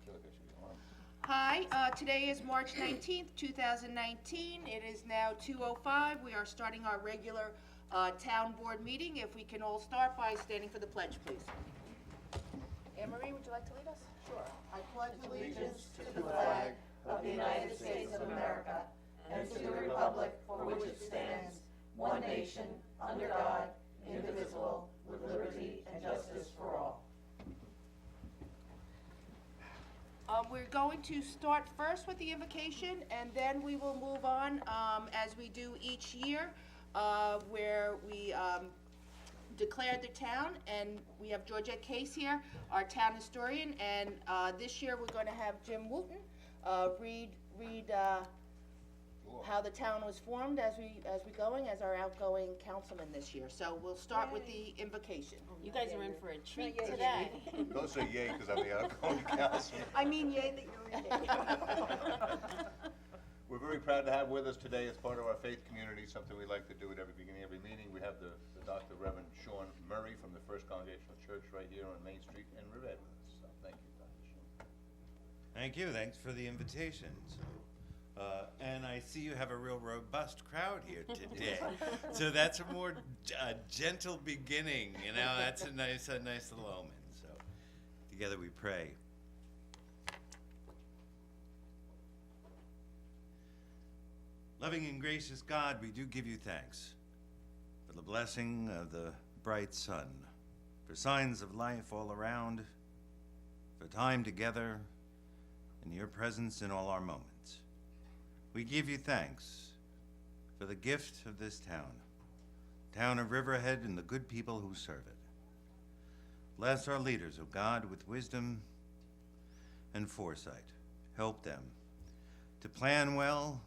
feel like I should be on. Hi, today is March 19th, 2019. It is now 2:05. We are starting our regular town board meeting. If we can all start by standing for the pledge, please. Anne Marie, would you like to lead us? Sure. I pledge allegiance to the flag of the United States of America and to the republic for which it stands, one nation, under God, indivisible, with liberty and justice for all. We're going to start first with the invocation, and then we will move on, as we do each year, where we declared the town, and we have Georgette Case here, our town historian, and this year we're going to have Jim Wooten read how the town was formed as we going as our outgoing councilman this year. So we'll start with the invocation. You guys are in for a treat today. Don't say yay, because I'm the outgoing councilman. I mean, yay that you're reading. We're very proud to have with us today as part of our faith community, something we like to do at every beginning of every meeting. We have the Dr. Reverend Sean Murray from the First Congregational Church right here on Main Street in Riverhead with us. So thank you, Dr. Sean. Thank you. Thanks for the invitation. And I see you have a real robust crowd here today. So that's a more gentle beginning. You know, that's a nice little omen. So together we pray. Loving and gracious God, we do give you thanks for the blessing of the bright sun, for signs of life all around, for time together, in your presence in all our moments. We give you thanks for the gift of this town of Riverhead, and the good people who serve it. Bless our leaders, O God, with wisdom and foresight. Help them to plan well,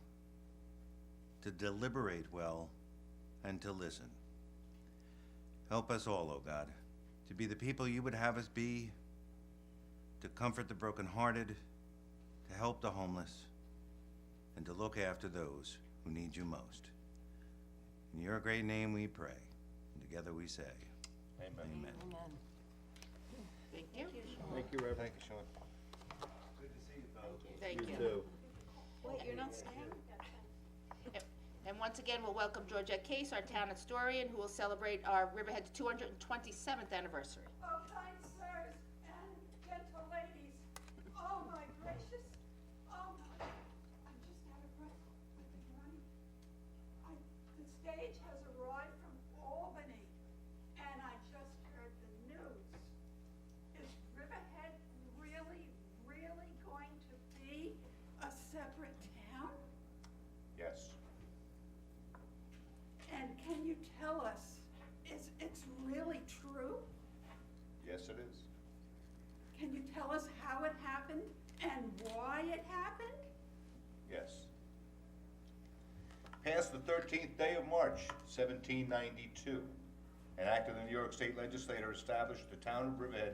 to deliberate well, and to listen. Help us all, O God, to be the people you would have us be, to comfort the brokenhearted, to help the homeless, and to look after those who need you most. In your great name we pray, and together we say, Amen. Amen. Amen. Thank you. Thank you, Reverend. Thank you, Sean. Good to see you, folks. Thank you. too. Wait, you're not staying? And once again, we'll welcome Georgette Case, our town historian, who will celebrate our Riverhead's 227th anniversary. Oh, kind sirs and gentle ladies, oh my gracious, oh my, I'm just out of breath, I've been running. The stage has arrived from Albany, and I just heard the news. Is Riverhead really, really going to be a separate town? Yes. And can you tell us, it's really true? Yes, it is. Can you tell us how it happened and why it happened? Yes. Passed the 13th day of March, 1792, an act of the New York State Legislature established the town of Riverhead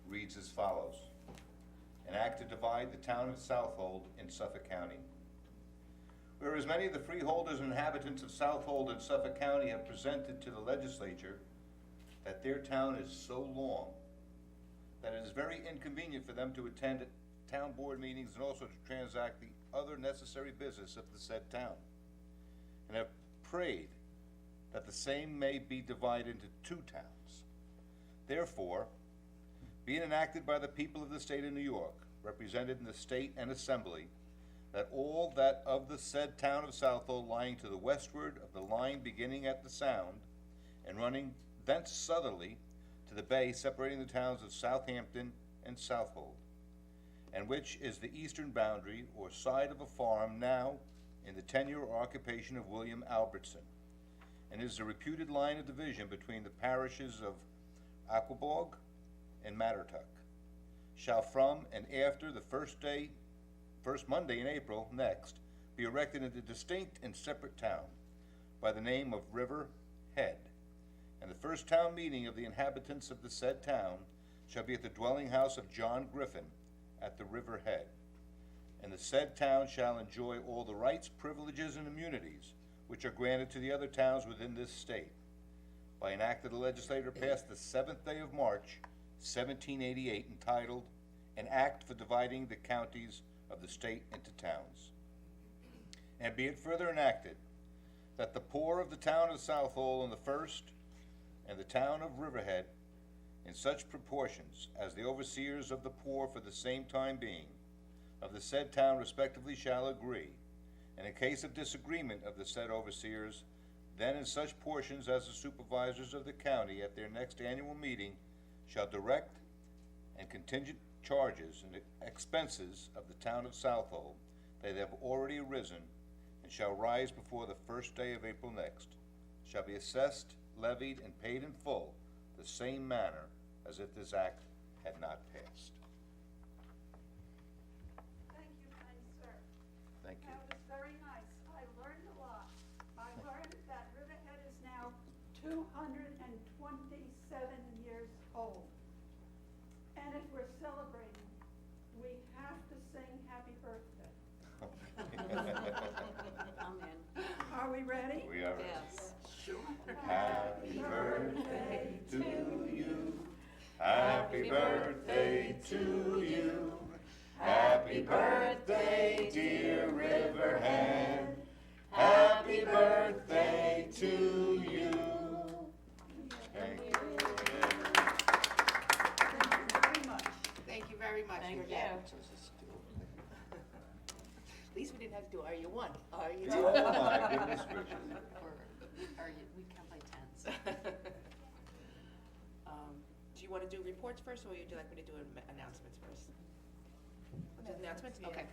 reads as follows. An act to divide the town of Southold in Suffolk County. Whereas many of the freeholders and inhabitants of Southold and Suffolk County have presented to the legislature that their town is so long that it is very inconvenient for them to attend town board meetings and also to transact the other necessary business of the said town, and have prayed that the same may be divided into two towns. Therefore, being enacted by the people of the state of New York, represented in the state and assembly, that all that of the said town of Southold lying to the westward of the line beginning at the Sound and running thence southerly to the bay separating the towns of Southampton and Southold, and which is the eastern boundary or side of a farm now in the tenure or occupation of William Albertson, and is the reputed line of division between the parishes of Aquebogue and Mattertuck, shall from and after the first Monday in April next, be erected into distinct and separate town by the name of River Head. And the first town meeting of the inhabitants of the said town shall be at the dwelling house of John Griffin at the River Head. And the said town shall enjoy all the rights, privileges, and immunities which are granted to the other towns within this state. By an act of the legislature passed the 7th day of March, 1788, entitled an act for dividing the counties of the state into towns. And be it further enacted that the poor of the town of South Hall in the first, and the town of Riverhead, in such proportions as the overseers of the poor for the same time being, of the said town respectively shall agree, and in case of disagreement of the said overseers, then in such portions as the supervisors of the county at their next annual meeting shall direct, and contingent charges and expenses of the town of Southhold that have already arisen and shall rise before the first day of April next, shall be assessed, levied, and paid in full the same manner as if this act had not passed. Thank you, kind sir. Thank you. That was very nice. I learned a lot. I learned that Riverhead is now 227 years old. And if we're celebrating, we have to sing happy birthday. Amen. Are we ready? We are. Yes. Happy birthday to you. Happy birthday to you. Happy birthday, dear Riverhead. Happy birthday to you. Thank you. Thank you very much. Thank you very much. Thank Riverhead. you. At least we didn't have to do, are you one? Are you Oh, my goodness gracious. Or we count by tens. Do you want to do reports first, or would you like me to do announcements first? Do announcements? Okay.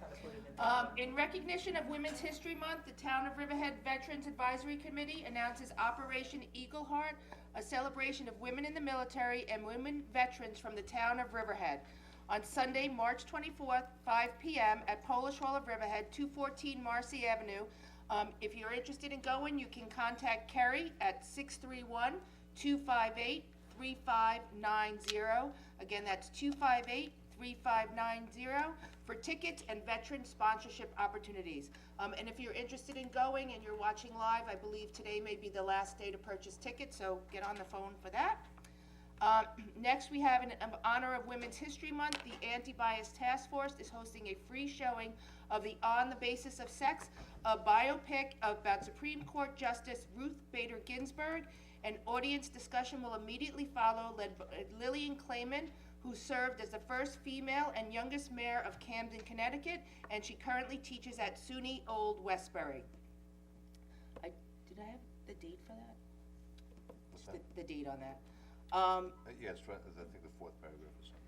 In recognition of Women's History Month, the Town of Riverhead Veterans Advisory Committee announces Operation Eagle Heart, a celebration of women in the military and women veterans from the town of Riverhead, on Sunday, March 24th, 5 p.m. at Polish Hall of Riverhead, 214 Marcy Avenue. If you're interested in going, you can contact Kerry at 631-258-3590. Again, that's 258-3590 for tickets and veteran sponsorship opportunities. And if you're interested in going and you're watching live, I believe today may be the last day to purchase tickets, so get on the phone for that. Next, we have in honor of Women's History Month, the Anti-Bias Task Force is hosting a free showing of the On the Basis of Sex, a biopic about Supreme Court Justice Ruth Bader Ginsburg. An audience discussion will immediately follow, led by Lillian Clayman, who served as the first female and youngest mayor of Camden, Connecticut, and she currently teaches at SUNY Old Westbury. Did I have the date for that? What's Just that? the date on that. Yes, I think the fourth paragraph or something.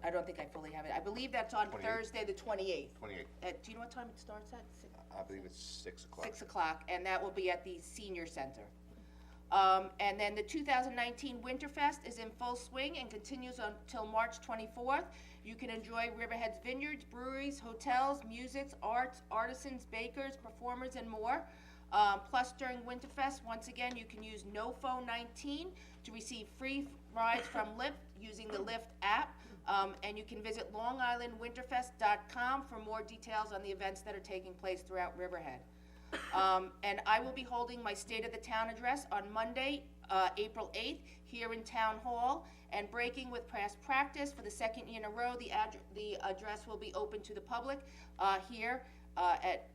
I don't think I fully have it. I believe that's on 28th? Thursday, the 28th. 28. Do you know what time it starts at? I believe it's 6 o'clock. 6 o'clock, and that will be at the Senior Center. And then the 2019 Winterfest is in full swing and continues until March 24th. You can enjoy Riverhead's vineyards, breweries, hotels, music, arts, artisans, bakers, performers, and more. Plus, during Winterfest, once again, you can use NoPhone 19 to receive free rides from Lyft using the Lyft app. And you can visit LongIslandWinterfest.com for more details on the events that are taking place throughout Riverhead. And I will be holding my State of the Town address on Monday, April 8th, here in Town Hall. And breaking with past practice for the second year in a row, the address will be open to the public here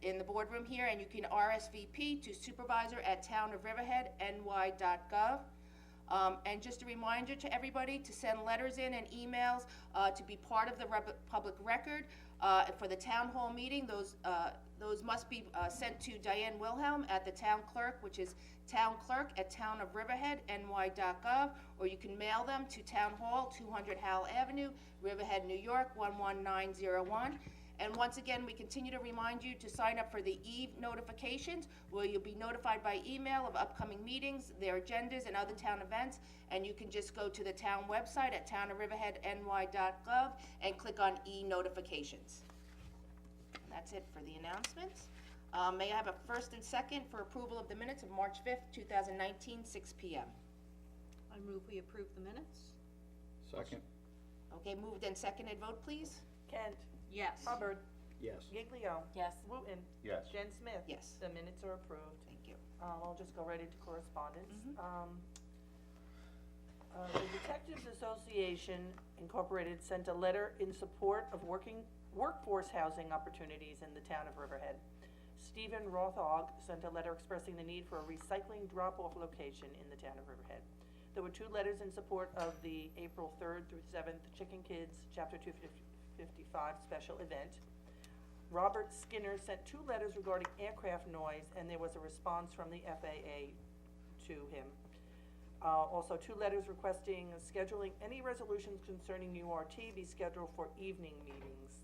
in the boardroom here, and you can RSVP to supervisor@townofriverheadny.gov. And just a reminder to everybody to send letters in and emails to be part of the public record for the town hall meeting. Those must be sent to Diane Wilhelm at the town clerk, which is townclerk@townofriverheadny.gov, or you can mail them to Town Hall, 200 Howell Avenue, Riverhead, New York, 11901. And once again, we continue to remind you to sign up for the EVE notifications, where you'll be notified by email of upcoming meetings, their agendas, and other town events. And you can just go to the town website at townofriverheadny.gov and click on e-notifications. And that's it for the announcements. May I have a first and second for approval of the minutes of March 5th, 2019, 6 p.m. I move we approve the minutes. Second? Okay, moved and seconded, vote please. Kent. Yes. Hubbard. Yes. Giglio. Yes. Wooten. Yes. Jen Smith. Yes. The minutes are approved. Thank you. I'll just go right into correspondence. The Detectives Association Incorporated sent a letter in support of workforce housing opportunities in the town of Riverhead. Stephen Rothog sent a letter expressing the need for a recycling drop-off location in the town of Riverhead. There were 2 letters in support of the April 3rd through 7th Chicken Kids Chapter 255 special event. Robert Skinner sent 2 letters regarding aircraft noise, and there was a response from the FAA to him. Also 2 letters requesting scheduling any resolutions concerning URT be scheduled for evening meetings.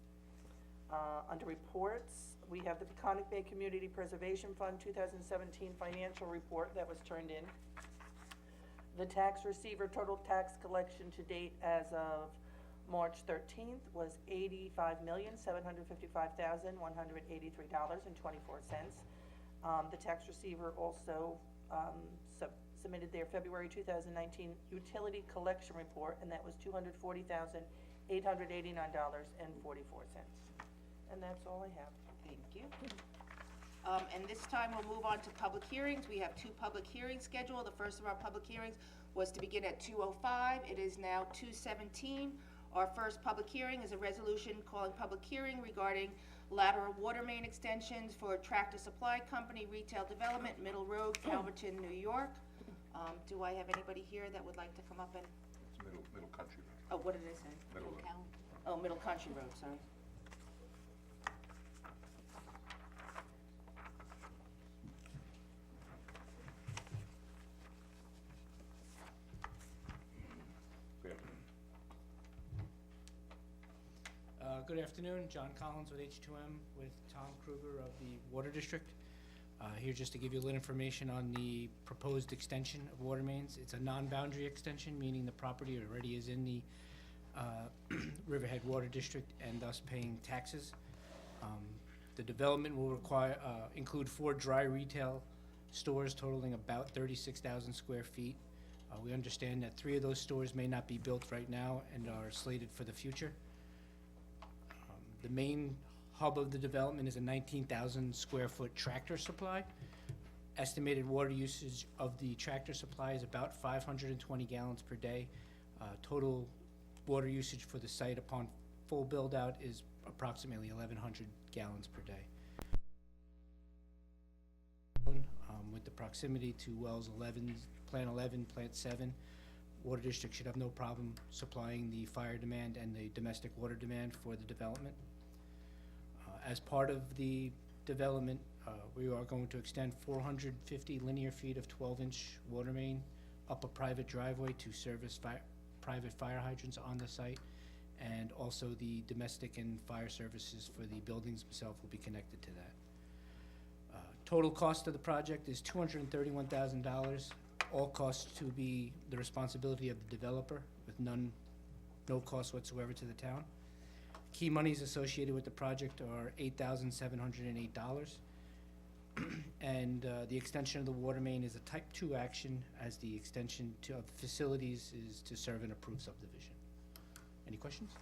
Under reports, we have the Peconic Bay Community Preservation Fund 2017 financial report that was turned in. The tax receiver total tax collection to date as of March 13th was $85,755,183.24. The tax receiver also submitted their February 2019 utility collection report, and that was $240,889.44. And that's all I have. Thank you. And this time we'll move on to public hearings. We have 2 public hearings scheduled. The first of our public hearings was to begin at 2:05. It is now 2:17. Our first public hearing is a resolution calling public hearing regarding lateral water main extensions for Tractor Supply Company Retail Development, Middle Road, Calverton, New York. Do I have anybody here that would like to come up and, It's Middle Country Road. oh, what did I say? Middle Road. Oh, Middle Country Road, sorry. Good afternoon, John Collins with H2M with Tom Kruger of the Water District. Here just to give you a little information on the proposed extension of water mains. It's a non-boundary extension, meaning the property already is in the Riverhead Water District and thus paying taxes. The development will include 4 dry retail stores totaling about 36,000 square feet. We understand that 3 of those stores may not be built right now and are slated for the future. The main hub of the development is a 19,000 square foot Tractor Supply. Estimated water usage of the Tractor Supply is about 520 gallons per day. Total water usage for the site upon full build out is approximately 1,100 gallons per day. With the proximity to wells 11, Plant 11, Plant 7, Water District should have no problem supplying the fire demand and the domestic water demand for the development. As part of the development, we are going to extend 450 linear feet of 12-inch water main up a private driveway to service private fire hydrants on the site, and also the domestic and fire services for the buildings themselves will be connected to that. Total cost of the project is $231,000. All costs to be the responsibility of the developer, with no cost whatsoever to the town. Key monies associated with the project are $8,708. And the extension of the water main is a type 2 action, as the extension of facilities is to serve an approved subdivision. Any questions?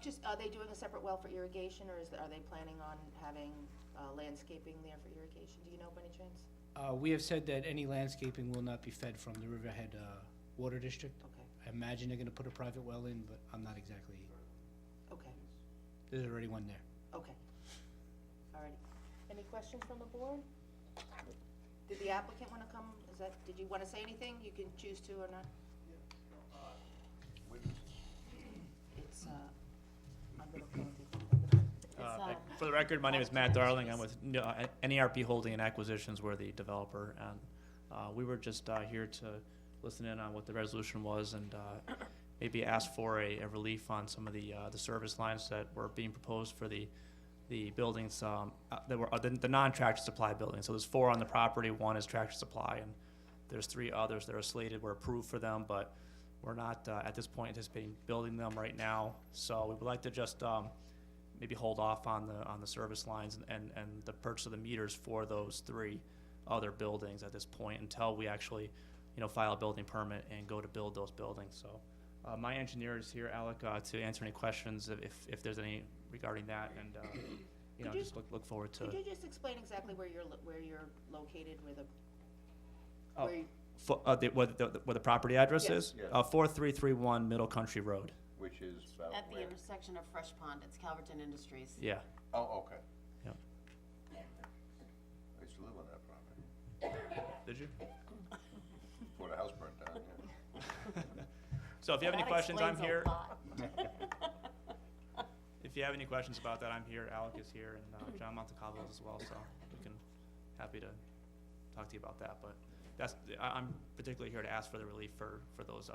Just, are they doing a separate well for irrigation, or are they planning on having landscaping there for irrigation? Do you know by any chance? We have said that any landscaping will not be fed from the Riverhead Water District. Okay, I imagine they're gonna put a private well in, but I'm not exactly, okay, there's already one there. okay. All right. Any questions from the board? Did the applicant wanna come? Did you wanna say anything? You can choose to or not. It's, I'm gonna go with For the record, my name is Matt Darling. I'm with NERP Holding and Acquisitions. We're the developer, and we were just here to listen in on what the resolution was and maybe ask for a relief on some of the service lines that were being proposed for the buildings that were the non-Tractor Supply buildings. So there's 4 on the property. 1 is Tractor Supply, and there's 3 others that are slated. We're approved for them, but we're not at this point anticipating building them right now. So we would like to just maybe hold off on the service lines and the purchase of the meters for those 3 other buildings at this point until we actually, file a building permit and go to build those buildings. So my engineer is here, Alec, to answer any questions if there's any regarding that, and just look forward to. Could you just explain exactly where you're located, where the, Oh, Where the property address Yes. is? Yes. 4331 Middle Country Road. Which is about At the where? intersection of Fresh Pond, it's Calverton Industries. Yeah. Oh, okay. Yep. I used to live on that property Did you? before the house burnt down, yeah. So if you have any That questions, I'm explains a here. lot. If you have any questions about that, I'm here. Alec is here, and John Montecalvo as well. So we can happy to talk to you about that. But I'm particularly here to ask for the relief for those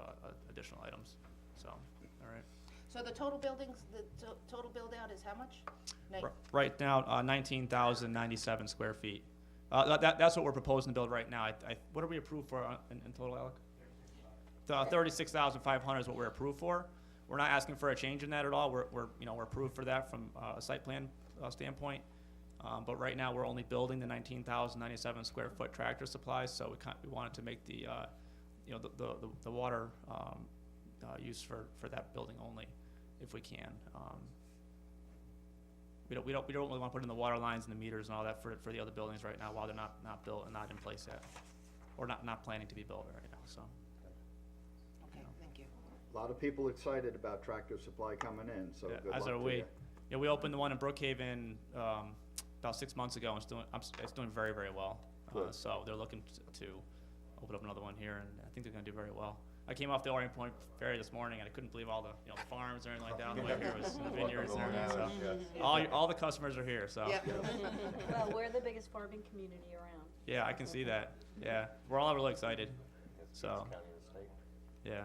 additional items. So, all right. So the total buildings, total build out is how much? Right now, 19,097 square feet. That's what we're proposing to build right now. What are we approved for in total, Alec? 36,500 is what we're approved for. We're not asking for a change in that at all. We're approved for that from a site plan standpoint. But right now, we're only building the 19,097 square foot Tractor Supply. So we wanted to make the water use for that building only, if we can. We don't really want to put in the water lines and the meters and all that for the other buildings right now while they're not built and not in place yet, or not planning to be built right now. So. Okay, thank you. A lot of people excited about Tractor Supply coming in, so Yeah, good luck as to are we. you. Yeah, we opened the one in Brookhaven about 6 months ago, and it's doing very, very well. Good. So they're looking to open up another one here, and I think they're going to do very well. I came off the Orion Point Ferry this morning, and I couldn't believe all the farms and everything like that on the way here, was the vineyards and everything. So all the customers are here. So Yep. Well, we're the biggest farming community around. yeah, I can see that. Yeah, we're all really excited. So yeah.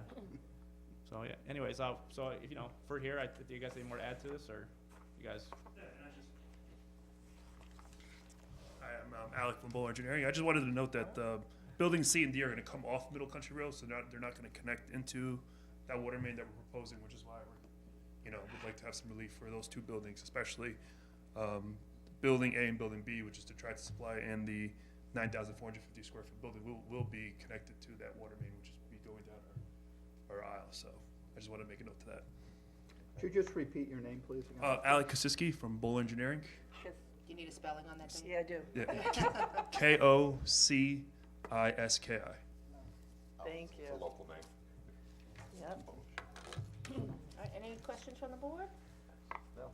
So yeah. Anyways, so if for here, do you guys have any more to add to this, or you guys? Hi, I'm Alec from Bull Engineering. I just wanted to note that building C and D are going to come off Middle Country Road, so they're not going to connect into that water main that we're proposing, which is why would like to have some relief for those two buildings, especially Building A and Building B, which is the Tractor Supply, and the 9,450 square foot building will be connected to that water main, which is be going down our aisle. So I just want to make a note to that. Could you just repeat your name, please? again? Alec Kosiski from Bull Engineering. Do you need a spelling on that thing? Yeah, I do. Yeah. Kosiski. Thank you. It's a local name. Yep. All right, any questions from the board? No.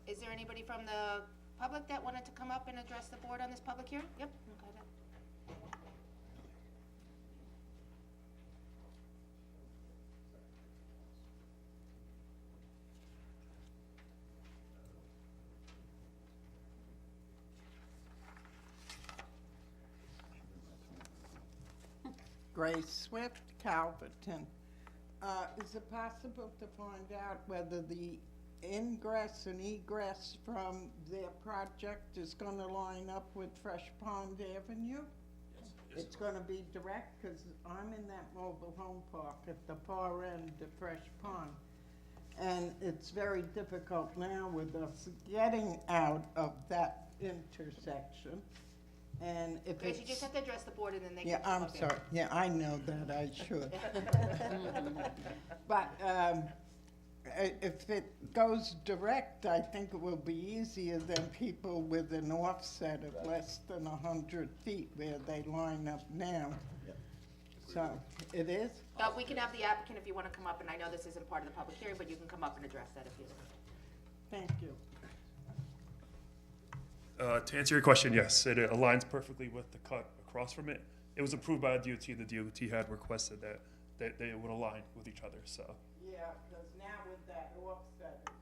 Is there anybody from the public that wanted to come up and address the board on this public hearing? Yep. Okay, then. Grace Swift, Calverton. Is it possible to find out whether the ingress and egress from their project is going to line up with Fresh Pond Avenue? Yes. It's going to be direct, because I'm in that mobile home park at the far end of Fresh Pond. And it's very difficult now with us getting out of that intersection. And if Grace, it's... you just have to address the board and then they can Yeah, come I'm up here. sorry. Yeah, I know that, I should. But if it goes direct, I think it will be easier than people with an offset of less than 100 feet where they line up now. So, it is? We can have the applicant if you want to come up, and I know this isn't part of the public hearing, but you can come up and address that if you want. Thank you. To answer your question, yes, it aligns perfectly with the cut across from it. It was approved by the DOT. The DOT had requested that they would align with each other. So, Yeah, because now with that offset, it's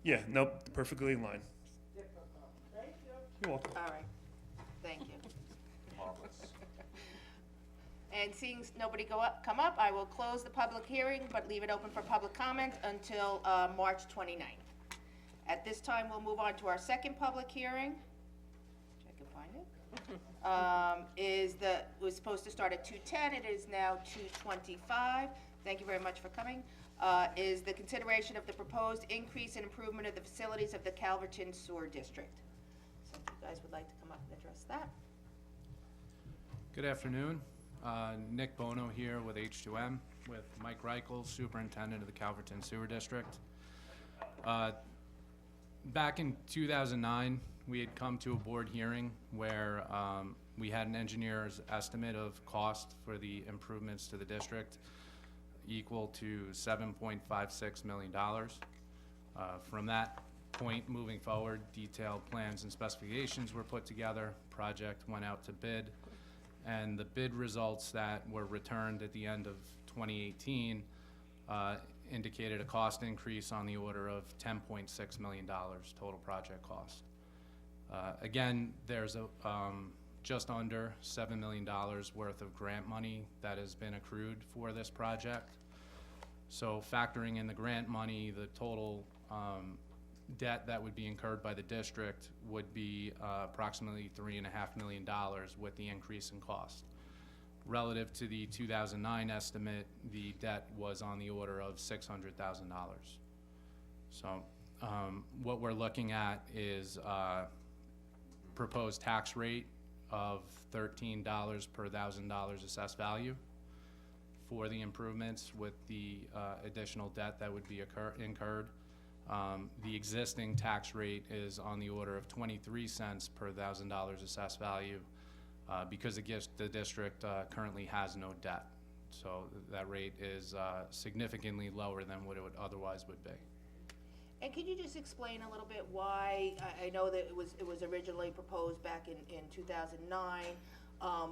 yeah, nope, perfectly in line. difficult. Thank you. You're welcome. All right, thank you. Marvelous. And seeing nobody come up, I will close the public hearing, but leave it open for public comment until March 29th. At this time, we'll move on to our second public hearing, which I can find it. Was supposed to start at 2:10, it is now 2:25. Thank you very much for coming. Is the consideration of the proposed increase and improvement of the facilities of the Calverton Sewer District. So if you guys would like to come up and address that. Good afternoon. Nick Bono here with H2M, with Mike Reichel, Superintendent of the Calverton Sewer District. Back in 2009, we had come to a board hearing where We had an engineer's estimate of cost for the improvements to the district equal to $7.56 million. From that point moving forward, detailed plans and specifications were put together, project went out to bid, and the bid results that were returned at the end of 2018 indicated a cost increase on the order of $10.6 million total project cost. Again, there's a just under $7 million worth of grant money that has been accrued for this project. So factoring in the grant money, the total debt that would be incurred by the district would be approximately $3.5 million with the increase in cost. Relative to the 2009 estimate, the debt was on the order of $600,000. So what we're looking at is proposed tax rate of $13 per $1,000 assessed value for the improvements with the additional debt that would be incurred. The existing tax rate is on the order of 23 cents per $1,000 assessed value because the district currently has no debt. So that rate is significantly lower than what it would otherwise would be. And can you just explain a little bit why, I know that it was originally proposed back in 2009,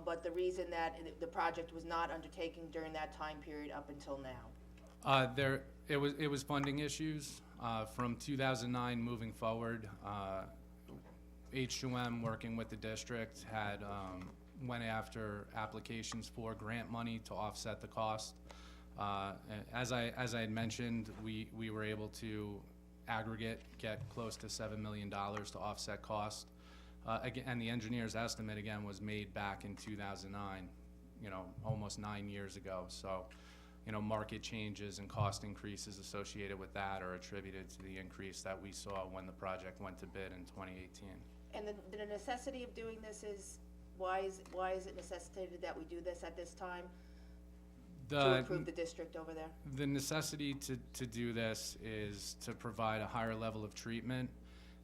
but the reason that the project was not undertaken during that time period up until now? It was funding issues. From 2009 moving forward, H2M working with the district had went after applications for grant money to offset the cost. As I had mentioned, we were able to get close to $7 million to offset cost. Again, and the engineer's estimate again was made back in 2009, almost 9 years ago. So, market changes and cost increases associated with that are attributed to the increase that we saw when the project went to bid in 2018. And the necessity of doing this is, why is it necessitated that we do this at this time? To improve the district over there? The necessity to do this is to provide a higher level of treatment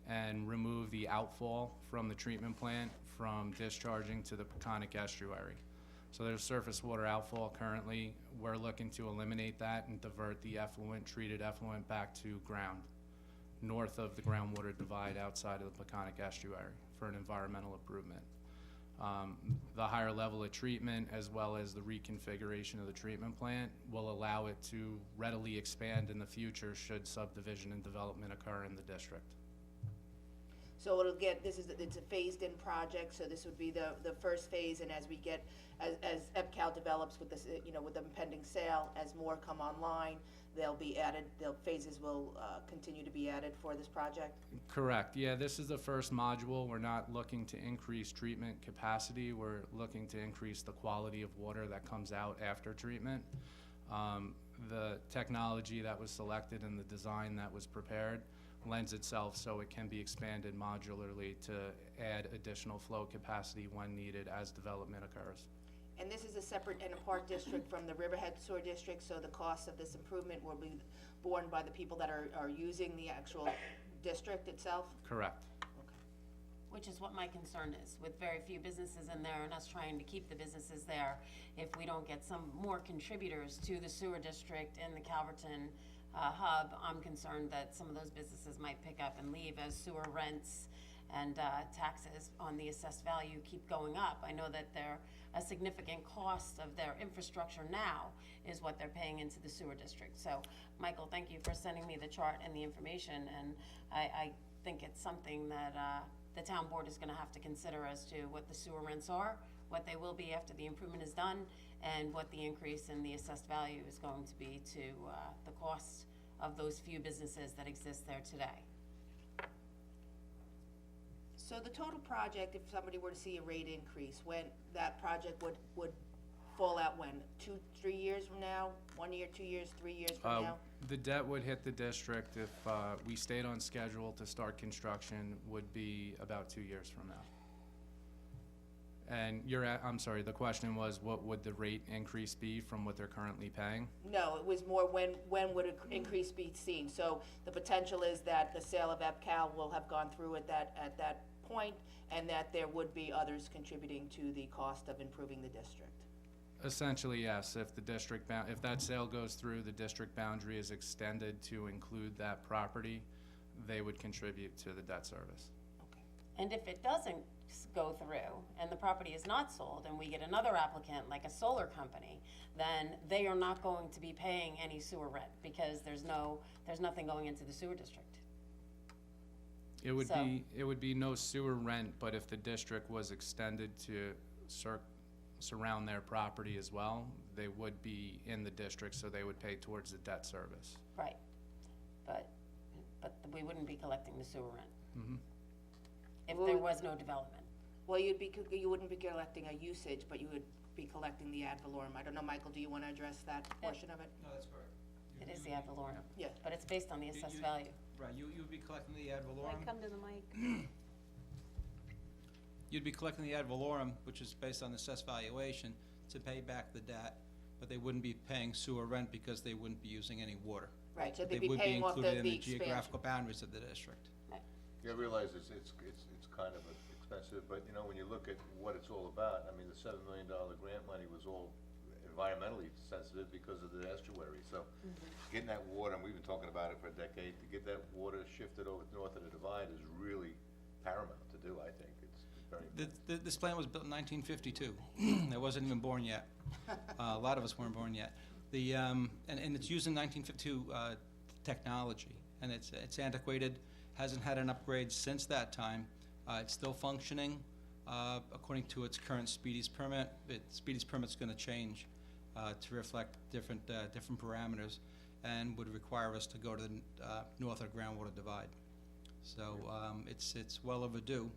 and remove the outfall from the treatment plant from discharging to the Peconic estuary. So there's surface water outfall currently. We're looking to eliminate that and divert the treated effluent back to ground, north of the groundwater divide outside of the Peconic estuary for an environmental improvement. The higher level of treatment as well as the reconfiguration of the treatment plant will allow it to readily expand in the future should subdivision and development occur in the district. So it's a phased-in project, so this would be the first phase, and as EPCAL develops with this, with the impending sale, as more come online, they'll be added, phases will continue to be added for this project? Correct, yeah, this is the first module. We're not looking to increase treatment capacity. We're looking to increase the quality of water that comes out after treatment. The technology that was selected and the design that was prepared lends itself so it can be expanded modularly to add additional flow capacity when needed as development occurs. And this is a separate and apart district from the Riverhead Sewer District, so the cost of this improvement will be borne by the people that are using the actual district itself? Correct. Which is what my concern is, with very few businesses in there and us trying to keep the businesses there. If we don't get some more contributors to the sewer district and the Calverton hub, I'm concerned that some of those businesses might pick up and leave as sewer rents and taxes on the assessed value keep going up. I know that a significant cost of their infrastructure now is what they're paying into the sewer district. So, Michael, thank you for sending me the chart and the information, and I think it's something that the town board is going to have to consider as to what the sewer rents are, what they will be after the improvement is done, and what the increase in the assessed value is going to be to the cost of those few businesses that exist there today. So the total project, if somebody were to see a rate increase, when that project would fall out when? 2-3 years from now? 1 year, 2 years, 3 years from now? The debt would hit the district if we stayed on schedule to start construction would be about 2 years from now. And I'm sorry, the question was what would the rate increase be from what they're currently paying? No, it was more when would an increase be seen? So the potential is that the sale of EPCAL will have gone through at that point, and that there would be others contributing to the cost of improving the district. Essentially, yes, if the if that sale goes through, the district boundary is extended to include that property, they would contribute to the debt service. And if it doesn't go through and the property is not sold and we get another applicant, like a solar company, then they are not going to be paying any sewer rent because there's nothing going into the sewer district. It would So- be no sewer rent, but if the district was extended to surround their property as well, they would be in the district, so they would pay towards the debt service. Right. But we wouldn't be collecting the sewer rent. If there was no development. Well, you wouldn't be collecting a usage, but you would be collecting the ad valorem. I don't know, Michael, do you want to address that portion of it? No, that's correct. It is the ad valorem. Yeah. But it's based on the assessed value. Right, you would be collecting the ad valorem. Come to the mic. You'd be collecting the ad valorem, which is based on assessed valuation, to pay back the debt, but they wouldn't be paying sewer rent because they wouldn't be using any water. Right, so But they'd be paying off They would be the included in the expansion. geographical boundaries of the district. You realize it's kind of expensive, but you know, when you look at what it's all about, I mean, the $7 million grant money was all environmentally sensitive because of the estuary, so getting that water, and we've been talking about it for a decade, to get that water shifted over north of the divide is really paramount to do, I think. It's very important. This plant was built in 1952. I wasn't even born yet. A lot of us weren't born yet. And it's using 1952 technology, and it's antiquated, hasn't had an upgrade since that time. It's still functioning according to its current Speedies permit. Speedies permit's going to change to reflect different parameters, and would require us to go to the north of groundwater divide. So it's well overdue.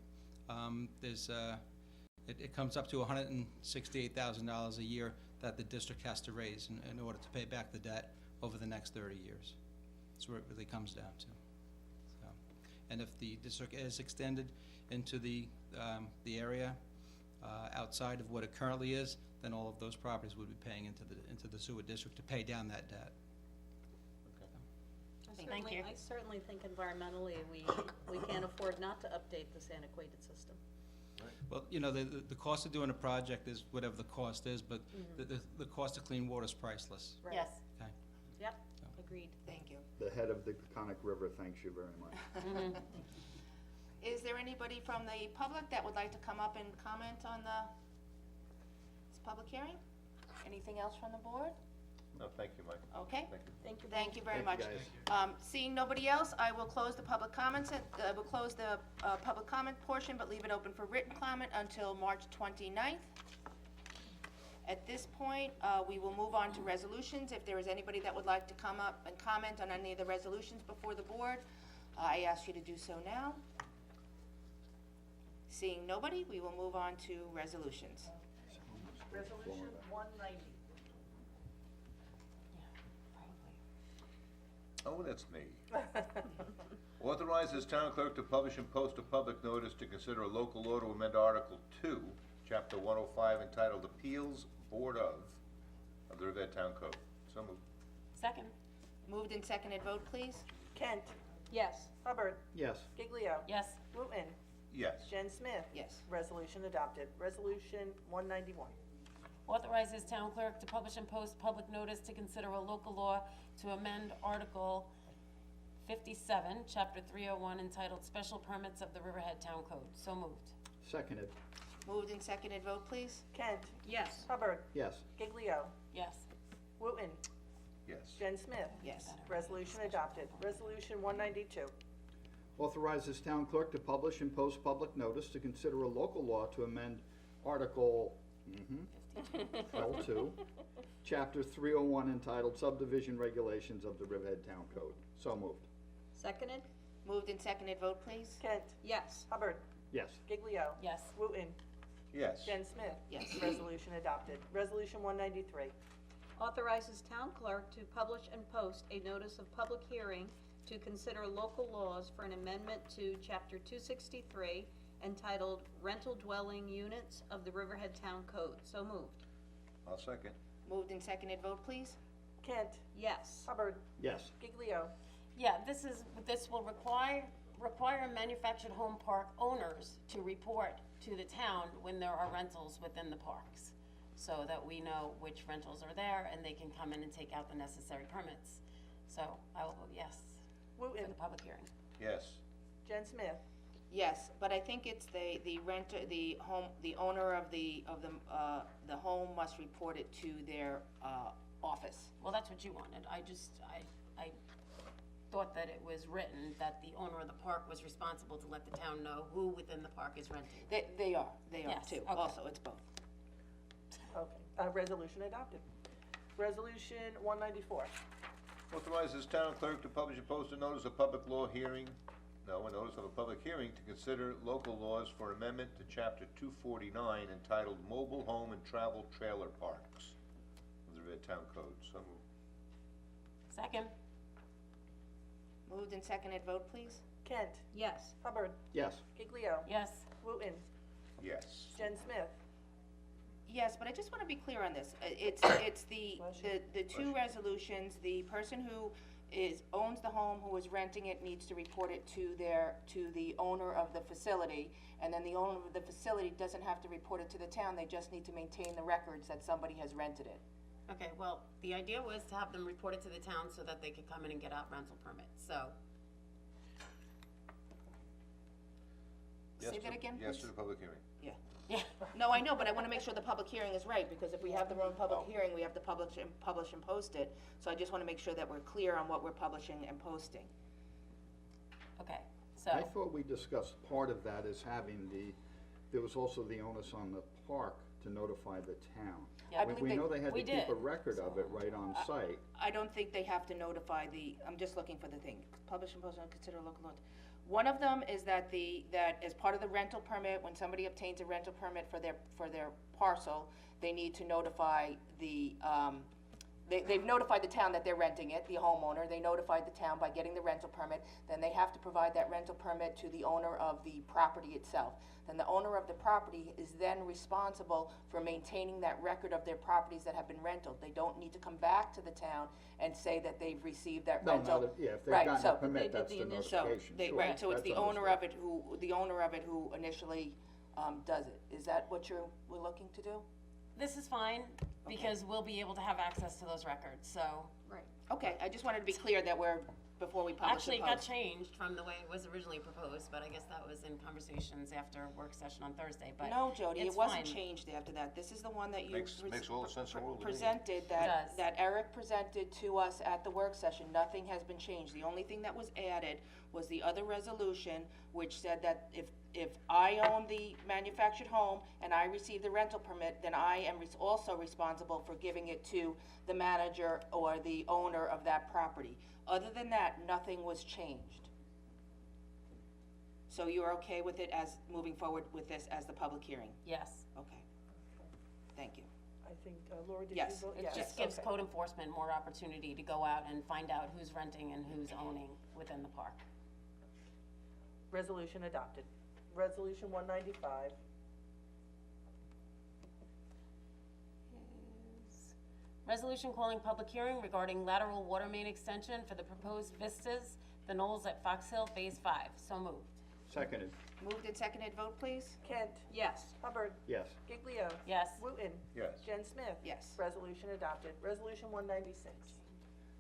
It comes up to $168,000 a year that the district has to raise in order to pay back the debt over the next 30 years. That's where it really comes down to. So, and if the district is extended into the area outside of what it currently is, then all of those properties would be paying into the sewer district to pay down that debt. Thank you. I certainly think environmentally, we can't afford not to update this antiquated system. Well, you know, the cost of doing a project is whatever the cost is, but the cost of clean water is priceless. Right. Yes. Okay. Yep, agreed. Thank you. The head of the Conic River thanks you very much. Is there anybody from the public that would like to come up and comment on this public hearing? Anything else from the board? No, thank you, Mike. Okay. Thank you. Thank you. Thank you very Thank much. you, guys. Seeing nobody else, I will close the public comments, I will close the public comment portion, but leave it open for written comment until March 29th. At this point, we will move on to resolutions. If there is anybody that would like to come up and comment on any of the resolutions before the board, I ask you to do so now. Seeing nobody, we will move on to resolutions. Resolution 190. Oh, that's me. Authorizes town clerk to publish and post a public notice to consider a local law to amend Article 2, Chapter 105, entitled Appeals Board of the Riverhead Town Code. So moved. Second. Moved and seconded, vote please. Kent. Yes. Hubbard. Yes. Giglio. Yes. Wooten. Yes. Jen Smith. Yes. Resolution adopted. Resolution 191. Authorizes town clerk to publish and post public notice to consider a local law to amend Article 57, Chapter 301, entitled Special Permits of the Riverhead Town Code. So moved. Seconded. Moved and seconded, vote please. Kent. Yes. Hubbard. Yes. Giglio. Yes. Wooten. Yes. Jen Smith. Yes. Resolution adopted. Resolution 192. Authorizes town clerk to publish and post public notice to consider a local law to amend Article L2, Chapter 301, entitled Subdivision Regulations of the Riverhead Town Code. So moved. Seconded. Moved and seconded, vote please. Kent. Yes. Hubbard. Yes. Giglio. Yes. Wooten. Yes. Jen Smith. Yes. Resolution adopted. Resolution 193. Authorizes town clerk to publish and post a notice of public hearing to consider local laws for an amendment to Chapter 263 entitled Rental Dwelling Units of the Riverhead Town Code. So moved. I'll second. Moved and seconded, vote please. Kent. Yes. Hubbard. Yes. Giglio. Yeah, this will require manufactured home park owners to report to the town when there are rentals within the parks, so that we know which rentals are there and they can come in and take out the necessary permits. So I will vote yes for Wooten, the public hearing. Yes. Jen Smith, Yes, but I think it's the renter, the owner of the home must report it to their, office. Well, that's what you wanted. I thought that it was written that the owner of the park was responsible to let the town know who within the park is renting. They are Yes, too, okay. also, it's both. okay, resolution adopted. Resolution 194. Authorizes town clerk to publish and post a notice of public law hearing, a notice of a public hearing to consider local laws for amendment to chapter 249 entitled Mobile Home and Travel Trailer Parks of the Riverhead Town Code. So moved. Second? Moved and seconded, vote please? Kent, Yes. Hubbard, Yes. Giglio, Yes. Wooten, Yes. Jen Smith, Yes, but I just wanna be clear on this. It's the two resolutions, the person who owns the home, who is renting it, needs to report it to the owner of the facility. And then the owner of the facility doesn't have to report it to the town, they just need to maintain the records that somebody has rented it. Okay, well, the idea was to have them report it to the town so that they could come in and get out rental permits, so. Say that again, Yes please? to the public hearing. Yeah. Yeah. No, I know, but I wanna make sure the public hearing is right, because if we have the wrong public hearing, we have to publish and post it. So I just wanna make sure that we're clear on what we're publishing and posting. Okay, so. I thought we discussed part of that as having there was also the onus on the park to notify the town. Yeah, I We- believe We they- know they had we to keep a did. record of it right on site. I don't think they have to notify I'm just looking for the thing, publish and post and consider local laws. One of them is that that as part of the rental permit, when somebody obtains a rental permit for their parcel, they need to notify they've notified the town that they're renting it, the homeowner, they notified the town by getting the rental permit, then they have to provide that rental permit to the owner of the property itself. Then the owner of the property is then responsible for maintaining that record of their properties that have been rented. They don't need to come back to the town and say that they've received that No, rental. not if, yeah, if they've Right, gotten so a permit, they did that's the the initial- notification, They, sure, right, so it's that's the owner of understood. it the owner of it who initially, does it. Is that what we're looking to do? This is fine, because we'll be able to have access to those records, so. Right. Okay, I just wanted to be clear that before we publish Actually, and it got post. changed from the way it was originally proposed, but I guess that was in conversations after work session on Thursday, but. No, Jody, it it's wasn't fine. chinged after that. This is the one that you Makes all the sense in the world to me. presented, does. that Eric presented to us at the work session. Nothing has been changed. The only thing that was added was the other resolution, which said that if I own the manufactured home and I receive the rental permit, then I am also responsible for giving it to the manager or the owner of that property. Other than that, nothing was changed. So you're okay with it as, moving forward with this as the public hearing? Yes, Okay. Thank you. I think, Laura, did you Yes, vote? it Yes. just gives okay. code enforcement more opportunity to go out and find out who's renting and who's owning within the park. Resolution adopted. Resolution 195. Resolution calling public hearing regarding lateral water main extension for the proposed vistas, the Knolls at Fox Hill Phase 5. So moved. Seconded, Moved and seconded, vote please? Kent, Yes. Hubbard, yes. Giglio, Yes. Wooten, Yes. Jen Smith. Yes. Resolution adopted. Resolution 196.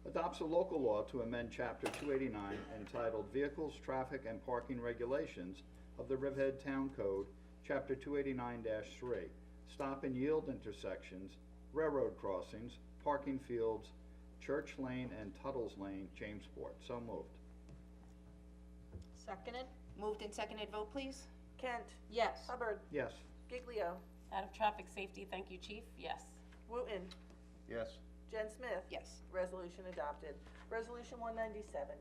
Adopts a local law to amend Chapter 289 entitled Vehicles, Traffic, and Parking Regulations of the Riverhead Town Code, Chapter 289-3, stop and yield intersections, railroad crossings, parking fields, Church Lane and Tuttle's Lane, Jamesport. So moved. Seconded? Moved and seconded, vote please? Kent, Yes. Hubbard, Yes. Giglio, Out of traffic safety, thank you, Chief. Yes. Wooten, Yes. Jen Smith. Yes. Resolution adopted. Resolution 197.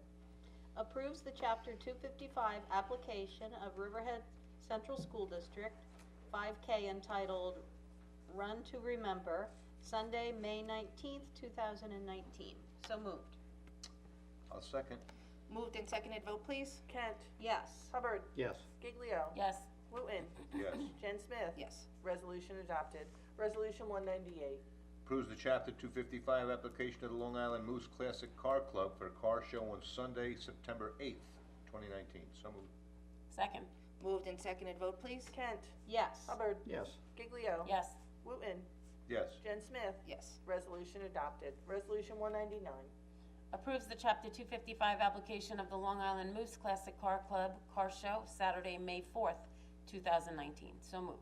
Approves the Chapter 255 application of Riverhead Central School District 5K entitled Run to Remember, Sunday, May 19th, 2019. So moved. I'll second. Moved and seconded, vote please? Kent, Yes. Hubbard, Yes. Giglio, Yes. Wooten, Yes. Jen Smith. Yes. Resolution adopted. Resolution 198. Approves the Chapter 255 application of the Long Island Moose Classic Car Club for a car show on Sunday, September 8th, 2019. So moved. Second. Moved and seconded, vote please. Kent. Yes. Hubbard. Yes. Giglio. Yes. Wooten. Yes. Jen Smith. Yes. Resolution adopted. Resolution 199. Approves the Chapter 255 application of the Long Island Moose Classic Car Club Car Show, Saturday, May 4th, 2019. So moved.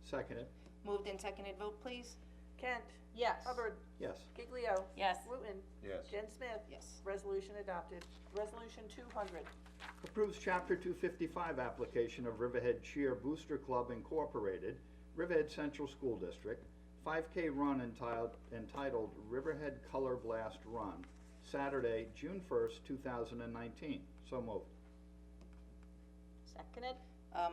Seconded. Moved and seconded, vote please. Kent. Yes. Hubbard. Yes. Giglio. Yes. Wooten. Yes. Jen Smith. Yes. Resolution adopted. Resolution 200. Approves Chapter 255 application of Riverhead Cheer Booster Club Incorporated, Riverhead Central School District, 5K run entitled Riverhead Color Blast Run, Saturday, June 1st, 2019. So moved. Seconded?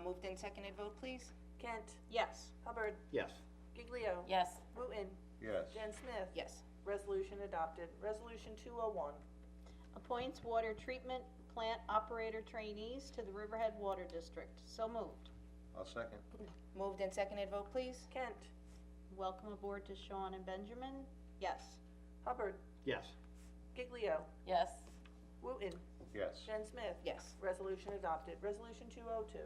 Moved and seconded, vote please. Kent. Yes. Hubbard. Yes. Giglio. Yes. Wooten. Yes. Jen Smith. Yes. Resolution adopted. Resolution 201. Appoints water treatment plant operator trainees to the Riverhead Water District. So moved. I'll second. Moved and seconded, vote please. Kent. Welcome aboard to Sean and Benjamin. Yes. Hubbard. Yes. Giglio. Yes. Wooten. Yes. Jen Smith. Yes. Resolution adopted. Resolution 202.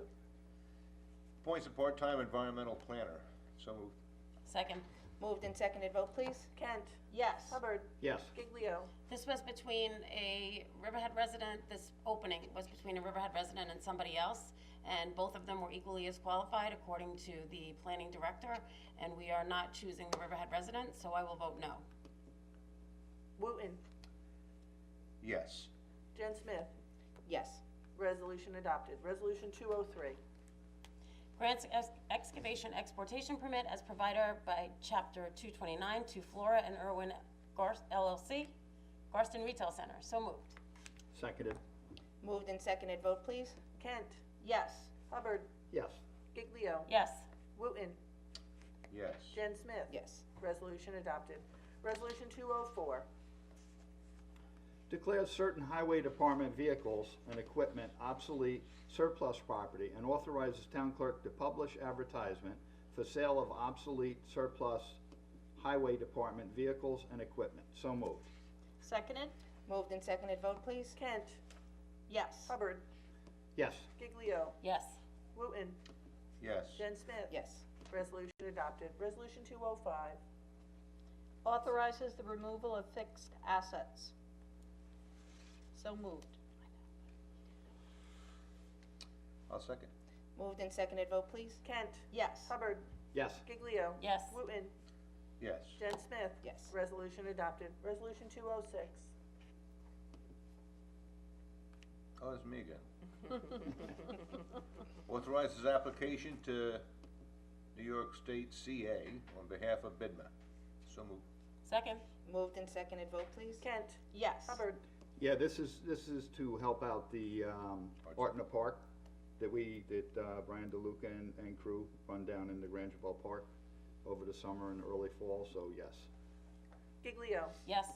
Appoints a part-time environmental planner. So moved. Second. Moved and seconded, vote please. Kent. Yes. Hubbard. Yes. Giglio. This was between a Riverhead resident, this opening was between a Riverhead resident and somebody else, and both of them were equally as qualified according to the planning director, and we are not choosing the Riverhead resident, so I will vote no. Wooten. Yes. Jen Smith. Yes. Resolution adopted. Resolution 203. Grants excavation exportation permit as provider by Chapter 229 to Flora and Irwin LLC, Garston Retail Center. So moved. Seconded. Moved and seconded, vote please. Kent. Yes. Hubbard. Yes. Giglio. Yes. Wooten. Yes. Jen Smith. Yes. Resolution adopted. Resolution 204. Declares certain highway department vehicles and equipment obsolete, surplus property, and authorizes town clerk to publish advertisement for sale of obsolete, surplus highway department vehicles and equipment. So moved. Seconded? Moved and seconded, vote please. Kent. Yes. Hubbard. Yes. Giglio. Yes. Wooten. Yes. Jen Smith. Yes. Resolution adopted. Resolution 205. Authorizes the removal of fixed assets. So moved. I'll second. Moved and seconded, vote please. Kent. Yes. Hubbard. Yes. Giglio. Yes. Wooten. Yes. Jen Smith. Yes. Resolution adopted. Resolution 206. Oh, it's me again. Authorizes application to New York State CA on behalf of BIDMA. So moved. Second. Moved and seconded, vote please. Kent. Yes. Hubbard. Yeah, this is to help out the Art in the Park that Brian DeLuca and crew run down in the Grangeville Park over the summer and early fall, so yes. Giglio. Yes.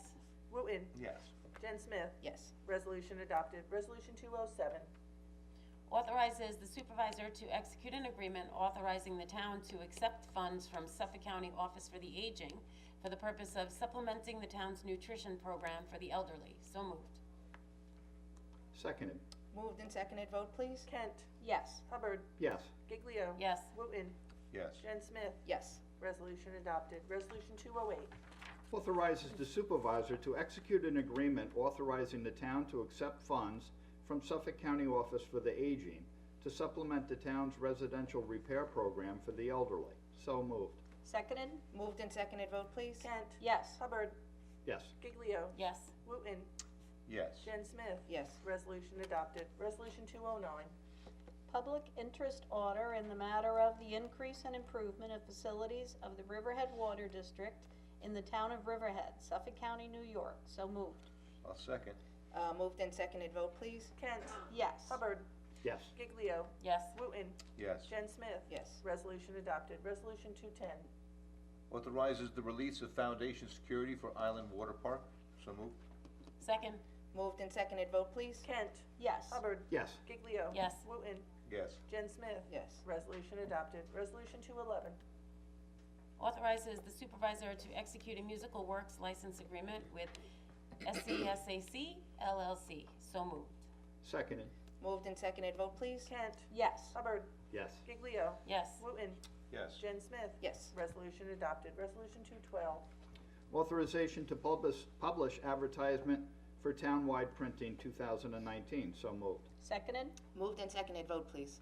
Wooten. Yes. Jen Smith. Yes. Resolution adopted. Resolution 207. Authorizes the supervisor to execute an agreement authorizing the town to accept funds from Suffolk County Office for the Aging for the purpose of supplementing the town's nutrition program for the elderly. So moved. Seconded. Moved and seconded, vote please. Kent. Yes. Hubbard. Yes. Giglio. Yes. Wooten. Yes. Jen Smith. Yes. Resolution adopted. Resolution 208. Authorizes the supervisor to execute an agreement authorizing the town to accept funds from Suffolk County Office for the Aging to supplement the town's residential repair program for the elderly. So moved. Seconded? Moved and seconded, vote please. Kent. Yes. Hubbard. Yes. Giglio. Yes. Wooten. Yes. Jen Smith. Yes. Resolution adopted. Resolution 209. Public interest order in the matter of the increase and improvement of facilities of the Riverhead Water District in the town of Riverhead, Suffolk County, New York. So moved. I'll second. Moved and seconded, vote please. Kent. Yes. Hubbard. Yes. Giglio. Yes. Wooten. Yes. Jen Smith. Yes. Resolution adopted. Resolution 210. Authorizes the release of foundation security for Island Water Park. So moved. Second. Moved and seconded, vote please. Kent. Yes. Hubbard. Yes. Giglio. Yes. Wooten. Yes. Jen Smith. Yes. Resolution adopted. Resolution 211. Authorizes the supervisor to execute a musical works license agreement with SCSAC LLC. So moved. Seconded. Moved and seconded, vote please. Kent. Yes. Hubbard. Yes. Giglio. Yes. Wooten. Yes. Jen Smith. Yes. Resolution adopted. Resolution 212. Authorization to publish advertisement for townwide printing 2019. So moved. Seconded? Moved and seconded, vote please.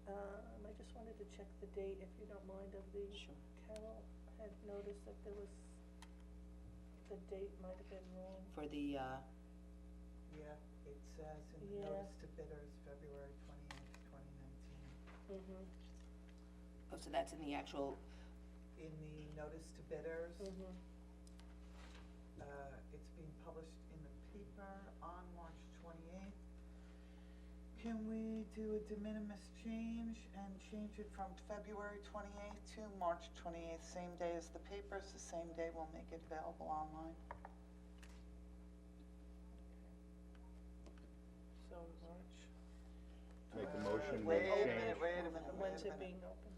I just wanted to check the date, if you don't mind, of the. Sure. Carol had noticed that there was, the date might have been wrong. For the, Yeah, it says in the Yeah. notice to bidders, February 28th, 2019. Mm-hmm. oh, so that's in the actual, In the notice to bidders, Mm-hmm. it's being published in the paper on March 28th. Can we do a de minimis change and change it from February 28th to March 28th, same day as the papers, the same day we'll make it available online? So March. Make a motion, we Wait a change. minute, wait a minute, When's wait a it minute. being open?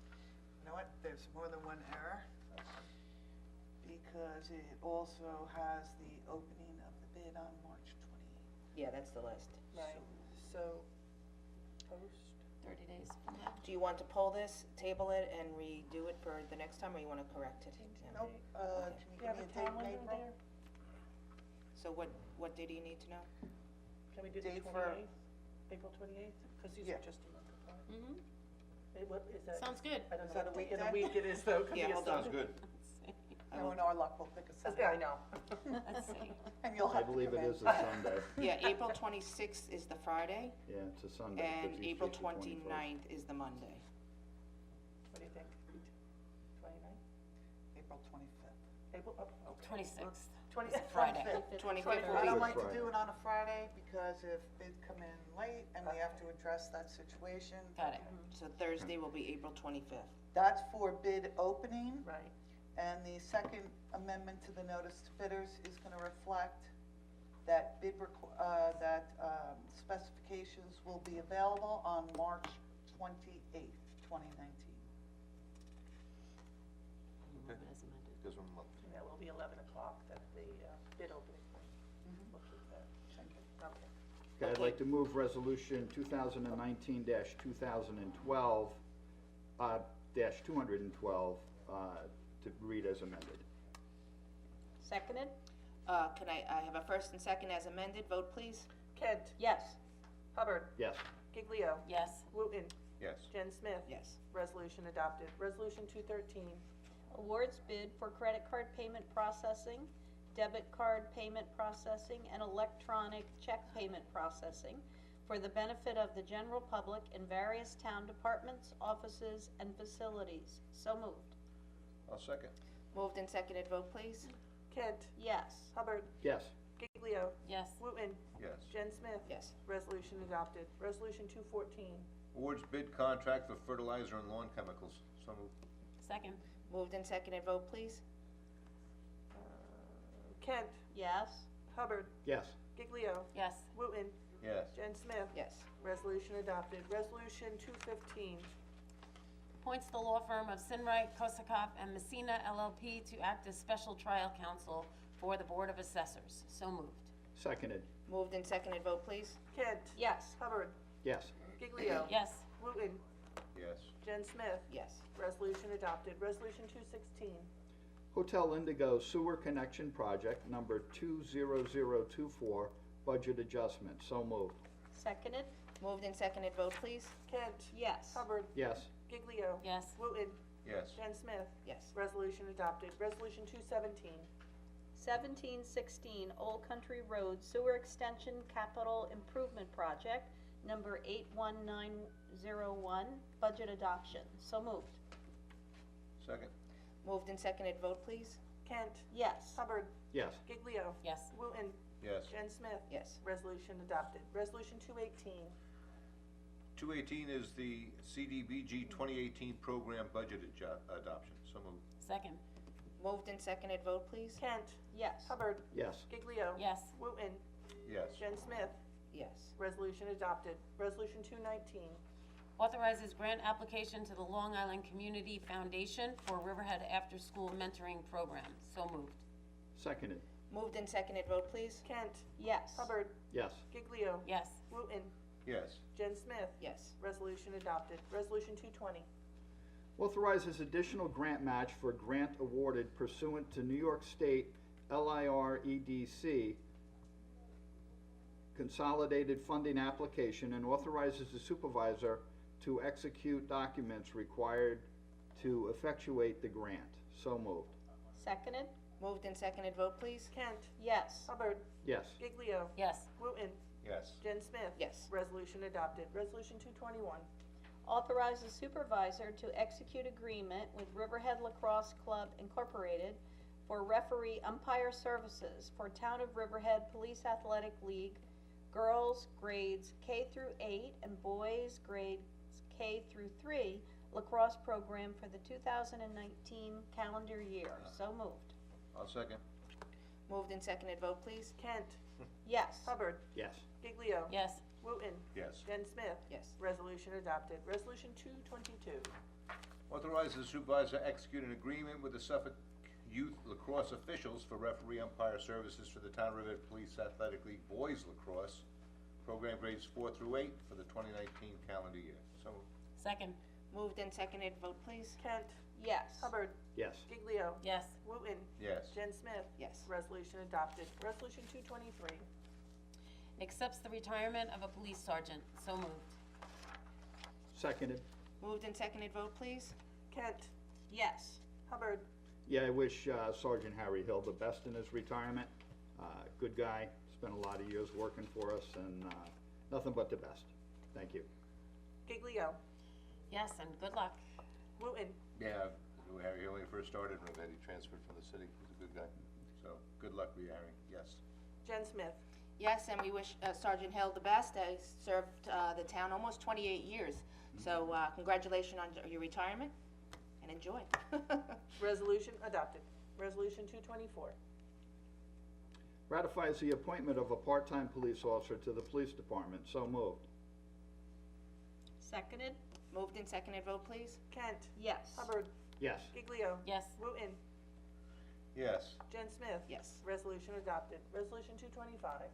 You know what, there's more than one error. Because it also has the opening of the bid on March 28th. yeah, that's the list. Right. So, post. 30 days from now. Do you want to pull this, table it, and redo it for the next time, or you wanna correct it? Yeah. Nope, Okay. can Do you you give have me a a date in calendar April? there? So what day do you need to know? Can we do the Date for- 28th? April 28th? Because these Yeah. are just a month apart. Mm-hmm. What is that? Sounds good. I don't Is know that a what day in a weekday? week it is though. Could Yeah, be a hold on. Sounds good. No, in our luck, we'll pick a Sunday. Yeah, I know. Let's see. And you'll I have to believe come it in. is a Sunday. Yeah, April 26th is the Friday, Yeah, it's a Sunday. and 'cause each April week's the 21st. 29th is the Monday. What do you think? 29th? April 25th. April, oh, okay. 26th. 20, Friday. 25th will I be, don't like to Friday. do it on a Friday because if bids come in late and we have to address that situation. Got it. so Thursday will be April 25th. That's for bid opening. Right. And the second amendment to the notice to bidders is gonna reflect that specifications will be available on March 28th, 2019. As amended. Gives them a month. And that will be 11 o'clock, that the bid opening. We'll keep that. Okay. Okay, I'd like to move resolution 2019-2012, -212, to read as amended. Seconded? Can I have a first and second as amended, vote please? Kent. Yes. Hubbard. Yes. Giglio. Yes. Wooten. Yes. Jen Smith. Yes. Resolution adopted. Resolution 213. Awards bid for credit card payment processing, debit card payment processing, and electronic check payment processing for the benefit of the general public in various town departments, offices, and facilities. So moved. I'll second. Moved and seconded, vote please? Kent. Yes. Hubbard. Yes. Giglio. Yes. Wooten. Yes. Jen Smith. Yes. Resolution adopted. Resolution 214. Awards bid contract for fertilizer and lawn chemicals. So moved. Second. Moved and seconded, vote please? Kent. Yes. Hubbard. Yes. Giglio. Yes. Wooten. Yes. Jen Smith. Yes. Resolution adopted. Resolution 215. Appoints the law firm of Sinright, Kosakoff, and Messina LLP to act as special trial counsel for the Board of Assessors. So moved. Seconded. Moved and seconded, vote please? Kent. Yes. Hubbard. Yes. Giglio. Yes. Wooten. Yes. Jen Smith. Yes. Resolution adopted. Resolution 216. Hotel Indigo Sewer Connection Project number 20024, budget adjustment. So moved. Seconded? Moved and seconded, vote please? Kent. Yes. Hubbard. Yes. Giglio. Yes. Wooten. Yes. Jen Smith. Yes. Resolution adopted. Resolution 217. 1716 Old Country Road Sewer Extension Capital Improvement Project, number 81901, budget adoption. So moved. Second. Moved and seconded, vote please? Kent. Yes. Hubbard. Yes. Giglio. Yes. Wooten. Yes. Jen Smith. Yes. Resolution adopted. Resolution 218. 218 is the CDBG 2018 program budget adoption. So moved. Second. Moved and seconded, vote please? Kent. Yes. Hubbard. Yes. Giglio. Yes. Wooten. Yes. Jen Smith. Yes. Resolution adopted. Resolution 219. Authorizes grant application to the Long Island Community Foundation for Riverhead After School Mentoring Program. So moved. Seconded. Moved and seconded, vote please? Kent. Yes. Hubbard. Yes. Giglio. Yes. Wooten. Yes. Jen Smith? Yes. Resolution adopted. Resolution 220. Authorizes additional grant match for grant awarded pursuant to New York State LIREDC consolidated funding application and authorizes the supervisor to execute documents required to effectuate the grant. So moved. Seconded? Moved and seconded, vote please. Kent? Yes. Hubbard? Yes. Giglio? Yes. Wooten? Yes. Jen Smith? Yes. Resolution adopted. Resolution 221. Authorize the supervisor to execute agreement with Riverhead Lacrosse Club Incorporated for referee umpire services for Town of Riverhead Police Athletic League girls grades K through 8 and boys grades K through 3 lacrosse program for the 2019 calendar year. So moved. I'll second. Moved and seconded, vote please. Kent? Yes. Hubbard? Yes. Giglio? Yes. Wooten? Yes. Jen Smith? Yes. Resolution adopted. Resolution 222. Authorize the supervisor to execute an agreement with the Suffolk Youth Lacrosse officials for referee umpire services for the Town of Riverhead Police Athletic League Boys Lacrosse program grades 4 through 8 for the 2019 calendar year. So moved. Second. Moved and seconded, vote please. Kent? Yes. Hubbard? Yes. Giglio? Yes. Wooten? Yes. Jen Smith? Yes. Resolution adopted. Resolution 223. Accepts the retirement of a police sergeant. So moved. Seconded. Moved and seconded, vote please. Kent? Yes. Hubbard? Yeah, I wish Sergeant Harry Hill the best in his retirement. Good guy, spent a lot of years working for us, and nothing but the best. Thank you. Giglio? Yes, and good luck. Wooten? Yeah, Harry, when he first started with that, he transferred from the city. He's a good guy. So, good luck to you, Harry. Yes. Jen Smith? Yes, and we wish Sergeant Hill the best. I served the town almost 28 years. So congratulations on your retirement, and enjoy. Resolution adopted. Resolution 224. Ratifies the appointment of a part-time police officer to the police department. So moved. Seconded? Moved and seconded, vote please. Kent? Yes. Hubbard? Yes. Giglio? Yes. Wooten? Yes. Jen Smith? Yes. Resolution adopted. Resolution 225.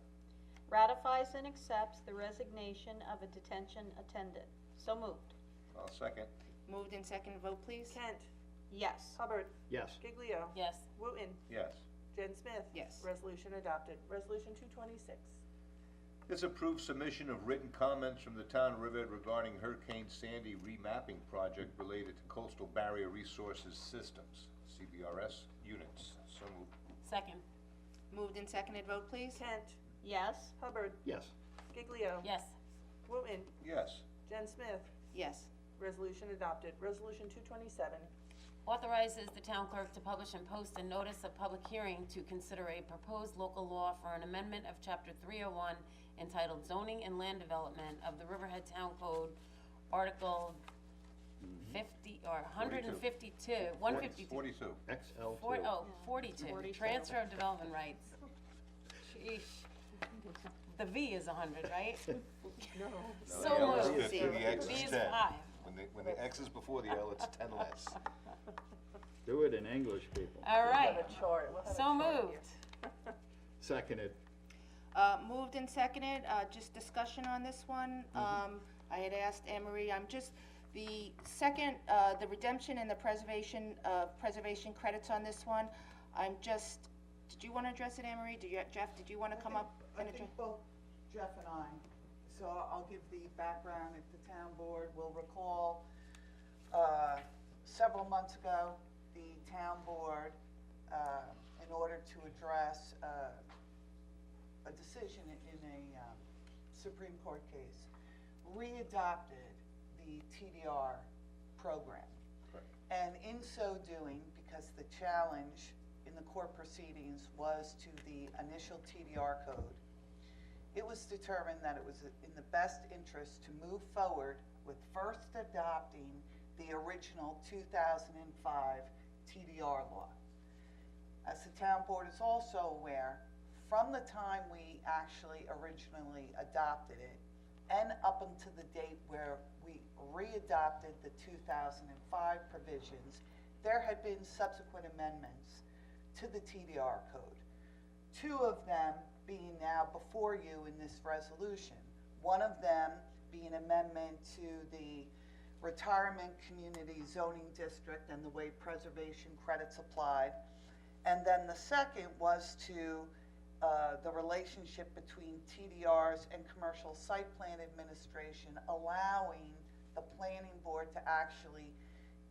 Ratifies and accepts the resignation of a detention attendant. So moved. I'll second. Moved and seconded, vote please. Kent? Yes. Hubbard? Yes. Giglio? Yes. Wooten? Yes. Jen Smith? Yes. Resolution adopted. Resolution 226. This approved submission of written comments from the Town of Riverhead regarding Hurricane Sandy remapping project related to coastal barrier resources systems, CBRS units. So moved. Second. Moved and seconded, vote please. Kent? Yes. Hubbard? Yes. Giglio? Yes. Wooten? Yes. Jen Smith? Yes. Resolution adopted. Resolution 227. Authorizes the town clerk to publish and post a notice of public hearing to consider a proposed local law for an amendment of Chapter 301 entitled Zoning and Land Development of the Riverhead Town Code, Article 50, or 152, 152. 42. XL2. 42, transfer of development rights. Sheesh. The V is 100, right? No. So the L is moved. 50, the X V is is 10. 5. When the X is before the L, it's 10 less. Do it in English, people. All right, We'll have a chart. We'll have a so chart here. moved. Seconded. Moved and seconded, just discussion on this one. I had asked Anne Marie, I'm just, the second, the redemption and the preservation credits on this one, I'm just, did you want to address it, Anne Marie? Jeff, did you want to come up and I address? think both Jeff and I, so I'll give the background. If the town board will recall, several months ago, the town board, in order to address a decision in a Supreme Court case, readopted the TDR program. Correct. And in so doing, because the challenge in the court proceedings was to the initial TDR code, it was determined that it was in the best interest to move forward with first adopting the original 2005 TDR law. As the town board is also aware, from the time we actually originally adopted it and up until the date where we readopted the 2005 provisions, there had been subsequent amendments to the TDR code. Two of them being now before you in this resolution. One of them being amendment to the retirement community zoning district and the way preservation credits applied. And then the second was to the relationship between TDRs and commercial site plan administration, allowing the planning board to actually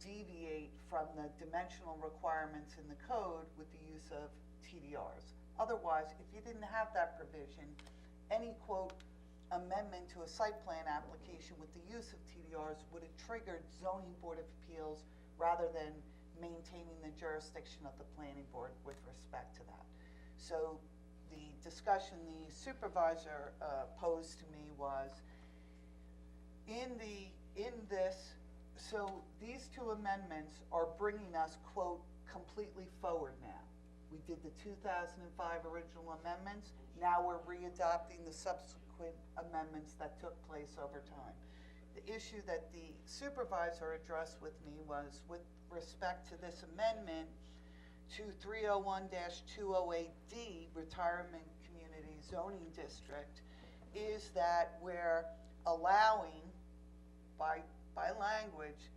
deviate from the dimensional requirements in the code with the use of TDRs. Otherwise, if you didn't have that provision, any quote amendment to a site plan application with the use of TDRs would have triggered zoning board of appeals rather than maintaining the jurisdiction of the planning board with respect to that. So the discussion the supervisor posed to me was, so these two amendments are bringing us, quote, completely forward now. We did the 2005 original amendments, now we're re-adopting the subsequent amendments that took place over time. The issue that the supervisor addressed with me was with respect to this amendment to 301-208D, Retirement Community Zoning District, is that we're allowing, by language,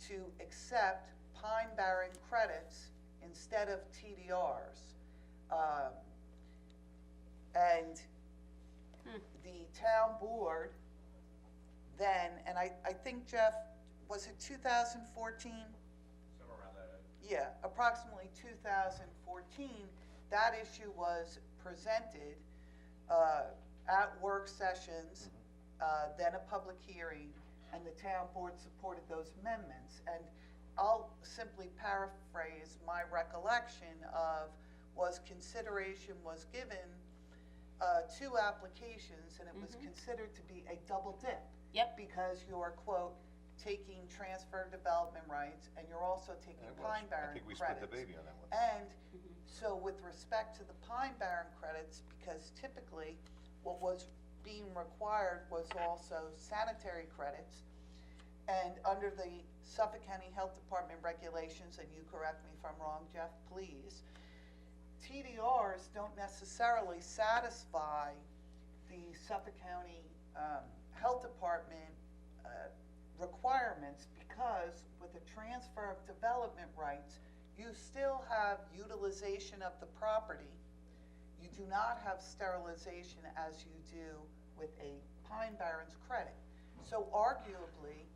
to accept Pine Barren credits instead of TDRs. And the town board then, and I think, Jeff, was it 2014? Somewhere around that. Yeah, approximately 2014, that issue was presented at work sessions, then a public hearing, and the town board supported those amendments. And I'll simply paraphrase my recollection of consideration was given two applications, and it was considered to be a double dip. Yep. Because you're, quote, taking transfer development rights, and you're also taking Pine Barren I think we credits. split the baby on that one. And so with respect to the Pine Barren credits, because typically what was being required was also sanitary credits, and under the Suffolk County Health Department regulations, and you correct me if I'm wrong, Jeff, please, TDRs don't necessarily satisfy the Suffolk County Health Department requirements, because with a transfer of development rights, you still have utilization of the property. You do not have sterilization as you do with a Pine Barrens credit. So arguably,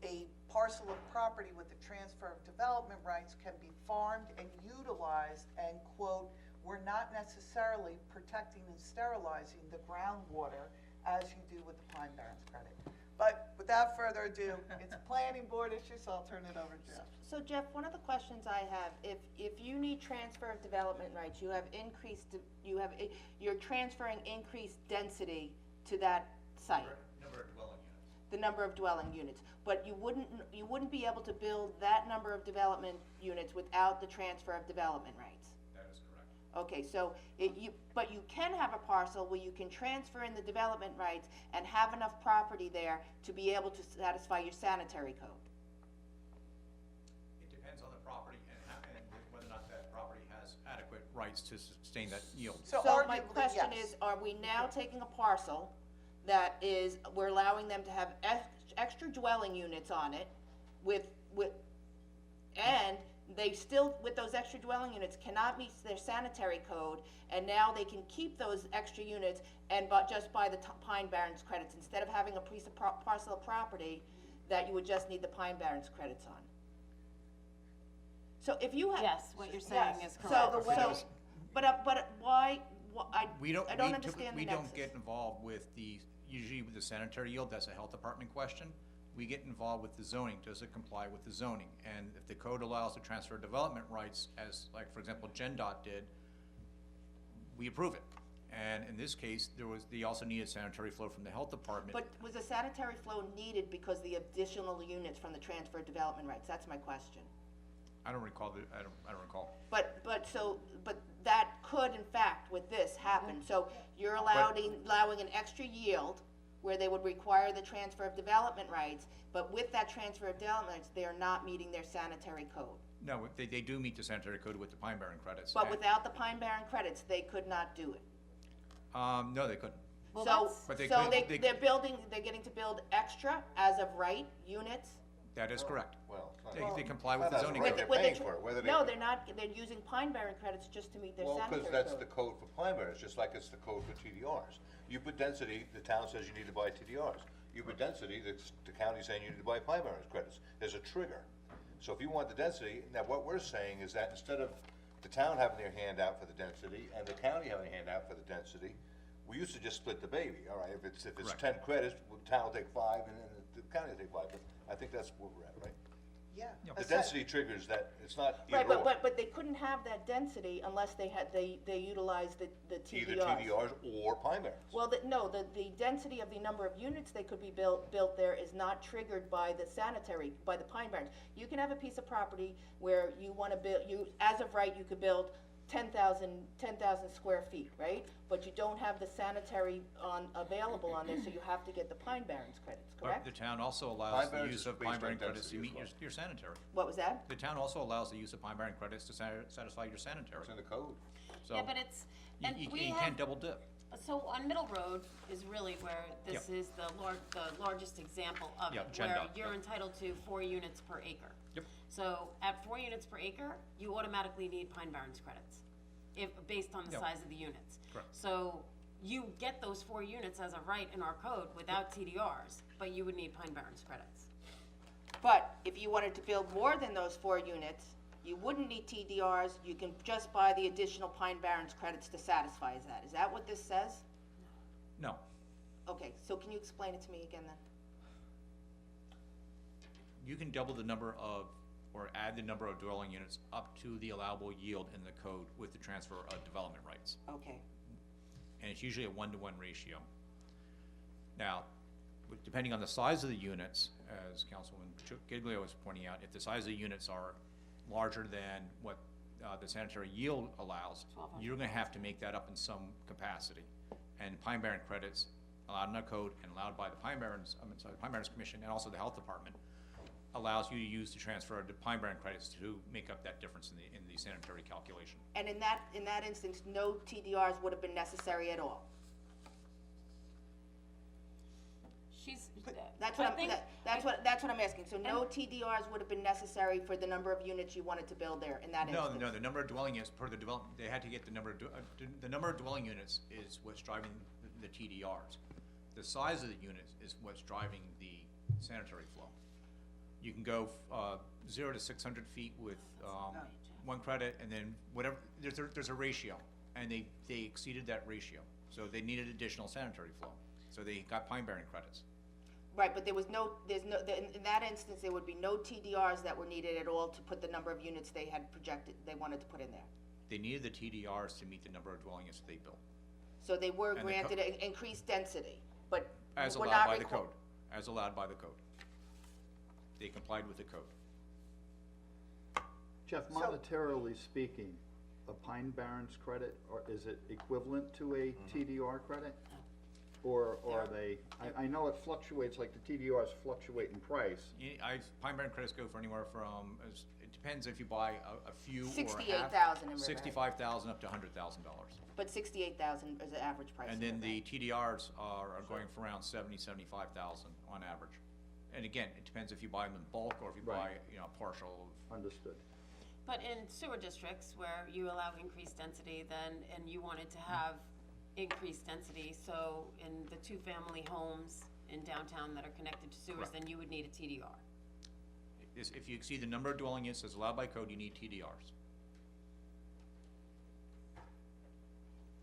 a parcel of property with the transfer of development rights can be farmed and utilized, and, quote, we're not necessarily protecting and sterilizing the groundwater as you do with the Pine Barrens credit. But without further ado, it's a planning board issue, so I'll turn it over to Jeff. So Jeff, one of the questions I have, if you need transfer of development rights, you're transferring increased density to that site. Number of dwelling units. The number of dwelling units, but you wouldn't be able to build that number of development units without the transfer of development rights. That is correct. Okay, so but you can have a parcel where you can transfer in the development rights and have enough property there to be able to satisfy your sanitary code. It depends on the property and whether or not that property has adequate rights to sustain that yield. So my question is, are we now taking a parcel that is, we're allowing them to have extra dwelling units on it and they still, with those extra dwelling units, cannot meet their sanitary code, and now they can keep those extra units but just buy the Pine Barrens credits instead of having a piece of parcel of property that you would just need the Pine Barrens credits on? So if you have. Yes, what you're saying is correct. So but why, I don't understand the We nexus. don't get involved with usually with the sanitary yield, that's a health department question. We get involved with the zoning, does it comply with the zoning? And if the code allows the transfer of development rights, as like, for example, GenDOT did, we approve it. And in this case, they also needed sanitary flow from the health department. But was the sanitary flow needed because the additional units from the transfer of development rights? That's my question. I don't recall, I don't recall. But that could, in fact, with this, happen. So you're allowing an extra yield where they would require the transfer of development rights, but with that transfer of development rights, they are not meeting their sanitary code. No, they do meet the sanitary code with the Pine Barren credits. But without the Pine Barren credits, they could not do it. No, they couldn't. Well, So, that's- But they so could- they- they're building, they're getting to build extra as of right units? That is correct. Well, it's not- They comply with Well, the that's zoning right. code. They're With the paying tr- for it, whether they- No, they're not, they're using Pine Barren credits just to meet their Well, sanitary because that's code. the code for Pine Barrens, just like it's the code for TDRs. You put density, the town says you need to buy TDRs. You put density, the county's saying you need to buy Pine Barrens credits. There's a trigger. So if you want the density, now what we're saying is that instead of the town having their hand out for the density and the county having a hand out for the density, we used to just split the baby, all right? If it's Correct. 10 credits, the town will take 5 and then the county will take 5. But I think that's where we're at, right? Yeah. The density triggers that, it's not Right, either or. but they couldn't have that density unless they utilized the TDRs. Either TDRs or Pine Barrens. Well, the density of the number of units they could be built there is not triggered by the by the Pine Barrens. You can have a piece of property where you wanna build, as of right, you could build 10,000 square feet, right? But you don't have the sanitary available on there, so you have to get the Pine Barrens credits, But correct? the town also Pine allows the Barrens use is of based Pine on Barren credits to density meet as well. your sanitary. What was that? The town also allows the use of Pine Barren credits to satisfy your sanitary. It's in the code. So Yeah, but it's, and you we can't have, double dip. so on Middle Road is really where this Yep. is the largest example of Yeah, it, Gen where Dot, you're yep. entitled to 4 units per acre. Yep. So at 4 units per acre, you automatically need Pine Barrens credits, based on the Yep. size of the units. Correct. So you get those 4 units as a right in our code without TDRs, but you would need Pine Barrens credits. But if you wanted to build more than those 4 units, you wouldn't need TDRs, you can just buy the additional Pine Barrens credits to satisfy that. Is that what this says? No. Okay, so can you explain it to me again then? You can double the number of, or add the number of dwelling units up to the allowable yield in the code with the transfer of development rights. Okay. And it's usually a 1-to-1 ratio. Now, depending on the size of the units, as Councilwoman Giglio was pointing out, if the size of the units are larger than what the sanitary yield allows, you're gonna have to make that up in some capacity. And Pine Barren credits, allowed in our code and allowed by the Pine Barrens Commission and also the Health Department, allows you to use the transfer of the Pine Barren credits to make up that difference in the sanitary calculation. And in that instance, no TDRs would have been necessary at all? That's what that's what I'm asking, so no TDRs would have been necessary for the number of units you wanted to build there in that instance? No, the number of dwelling units per the development, they had to get the number of dwelling units is what's driving the TDRs. The size of the units is what's driving the sanitary flow. You can go 0 to 600 feet with 1 credit, and then whatever, there's a ratio, and they exceeded that ratio, so they needed additional sanitary flow, so they got Pine Barren credits. Right, but in that instance, there would be no TDRs that were needed at all to put the number of units they had projected, they wanted to put in there. They needed the TDRs to meet the number of dwelling units they built. So they were And the granted increased density, but As were allowed not by the requ- code, as allowed by the code. They complied with the code. Jeff, monetarily speaking, a Pine Barrens credit, or is it equivalent to a TDR credit? Or are they, I know it fluctuates, like the TDRs fluctuate in price. Pine Barren credits go for anywhere from, it depends if you buy a few or a half. 68,000 in Riverhead. 65,000 up to $100,000. But 68,000 is the average price. And in then Riverhead. the TDRs are going for around 75,000 on average. And again, it depends if you buy them in bulk or if you buy, partial. Understood. But in sewer districts where you allow increased density, and you wanted to have increased density, so in the 2-family homes in downtown that are connected to sewers, Correct. then you would need a TDR. If you exceed the number of dwelling units as allowed by code, you need TDRs.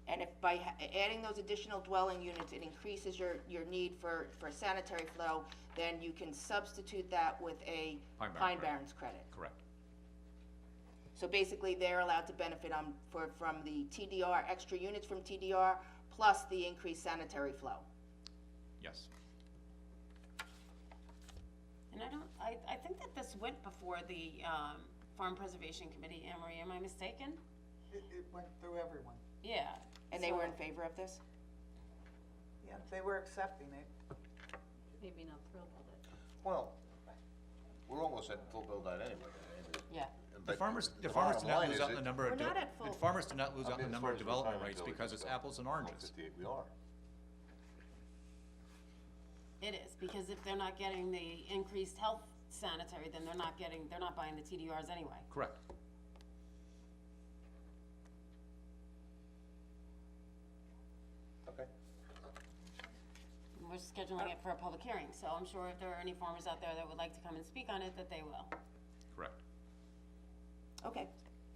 And if by adding those additional dwelling units, it increases your need for sanitary flow, then you can substitute that with a Pine Barren Pine credit. Barrens credit. Correct. So basically, they're allowed to benefit from the TDR, extra units from TDR, plus the increased sanitary flow. Yes. And I think that this went before the Farm Preservation Committee, Anne Marie, am I mistaken? It went through everyone. Yeah. And they were in favor of this? Yeah, they were accepting it. Maybe not thrilled with it. Well, we're almost at full build out anyway. Yeah. The But farmers the did bottom not line lose is out on it- the number of. We're not at full. The farmers did not lose I out on mean, the as number far of as development retirement rights villages because it's go, apples and oranges. 158 we are. it is, because if they're not getting the increased health sanitary, then they're not buying the TDRs anyway. Correct. Okay. And we're scheduling it for a public hearing, so I'm sure if there are any farmers out there that would like to come and speak on it, that they will. Correct. Okay.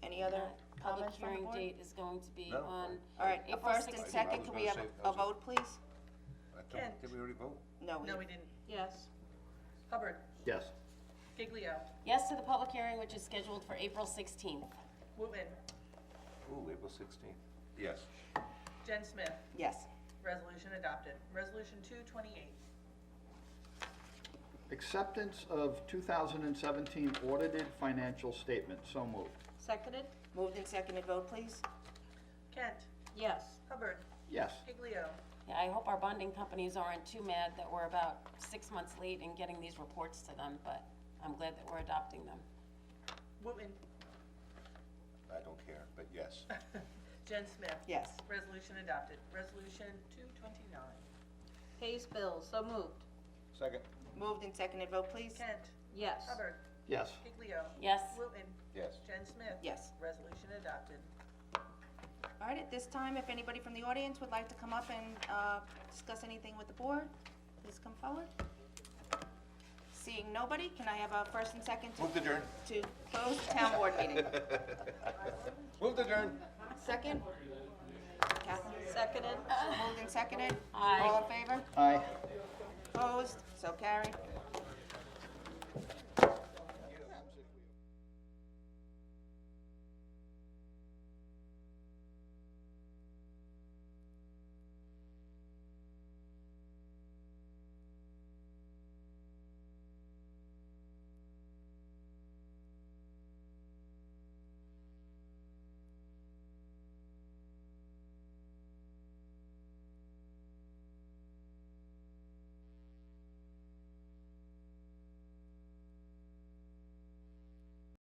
Any other Public comments from the hearing board? date is going to be No. on All right, April first and 16th. second, can we have a vote, please? Kent. Did we already vote? No, we No, we didn't. Yes. Hubbard, Yes. Giglio, Yes to the public hearing, which is scheduled for April 16th. Wooten, Ooh, April 16th. Yes. Jen Smith. Yes. Resolution adopted. Resolution 228. Acceptance of 2017 audited financial statement. So moved. Seconded? Moved and seconded, vote, please. Kent, Yes. Hubbard, Yes. Giglio, Yeah, I hope our bonding companies aren't too mad that we're about 6 months late in getting these reports to them, but I'm glad that we're adopting them. Wooten, I don't care, but yes. Jen Smith. Yes. Resolution adopted. Resolution 229. Pays bills, so moved. Second. Moved and seconded, vote, please. Kent, Yes. Hubbard, Yes. Giglio, Yes. Wooten, Yes. Jen Smith. Yes. Resolution adopted. All right, at this time, if anybody from the audience would like to come up and discuss anything with the board, please come forward. Seeing nobody, can I have a first and second Move to adjourn. to close the town board meeting? Move to adjourn. Second? Kathleen? Seconded? Moved and seconded? Aye. All in favor? Aye. Opposed? So carried.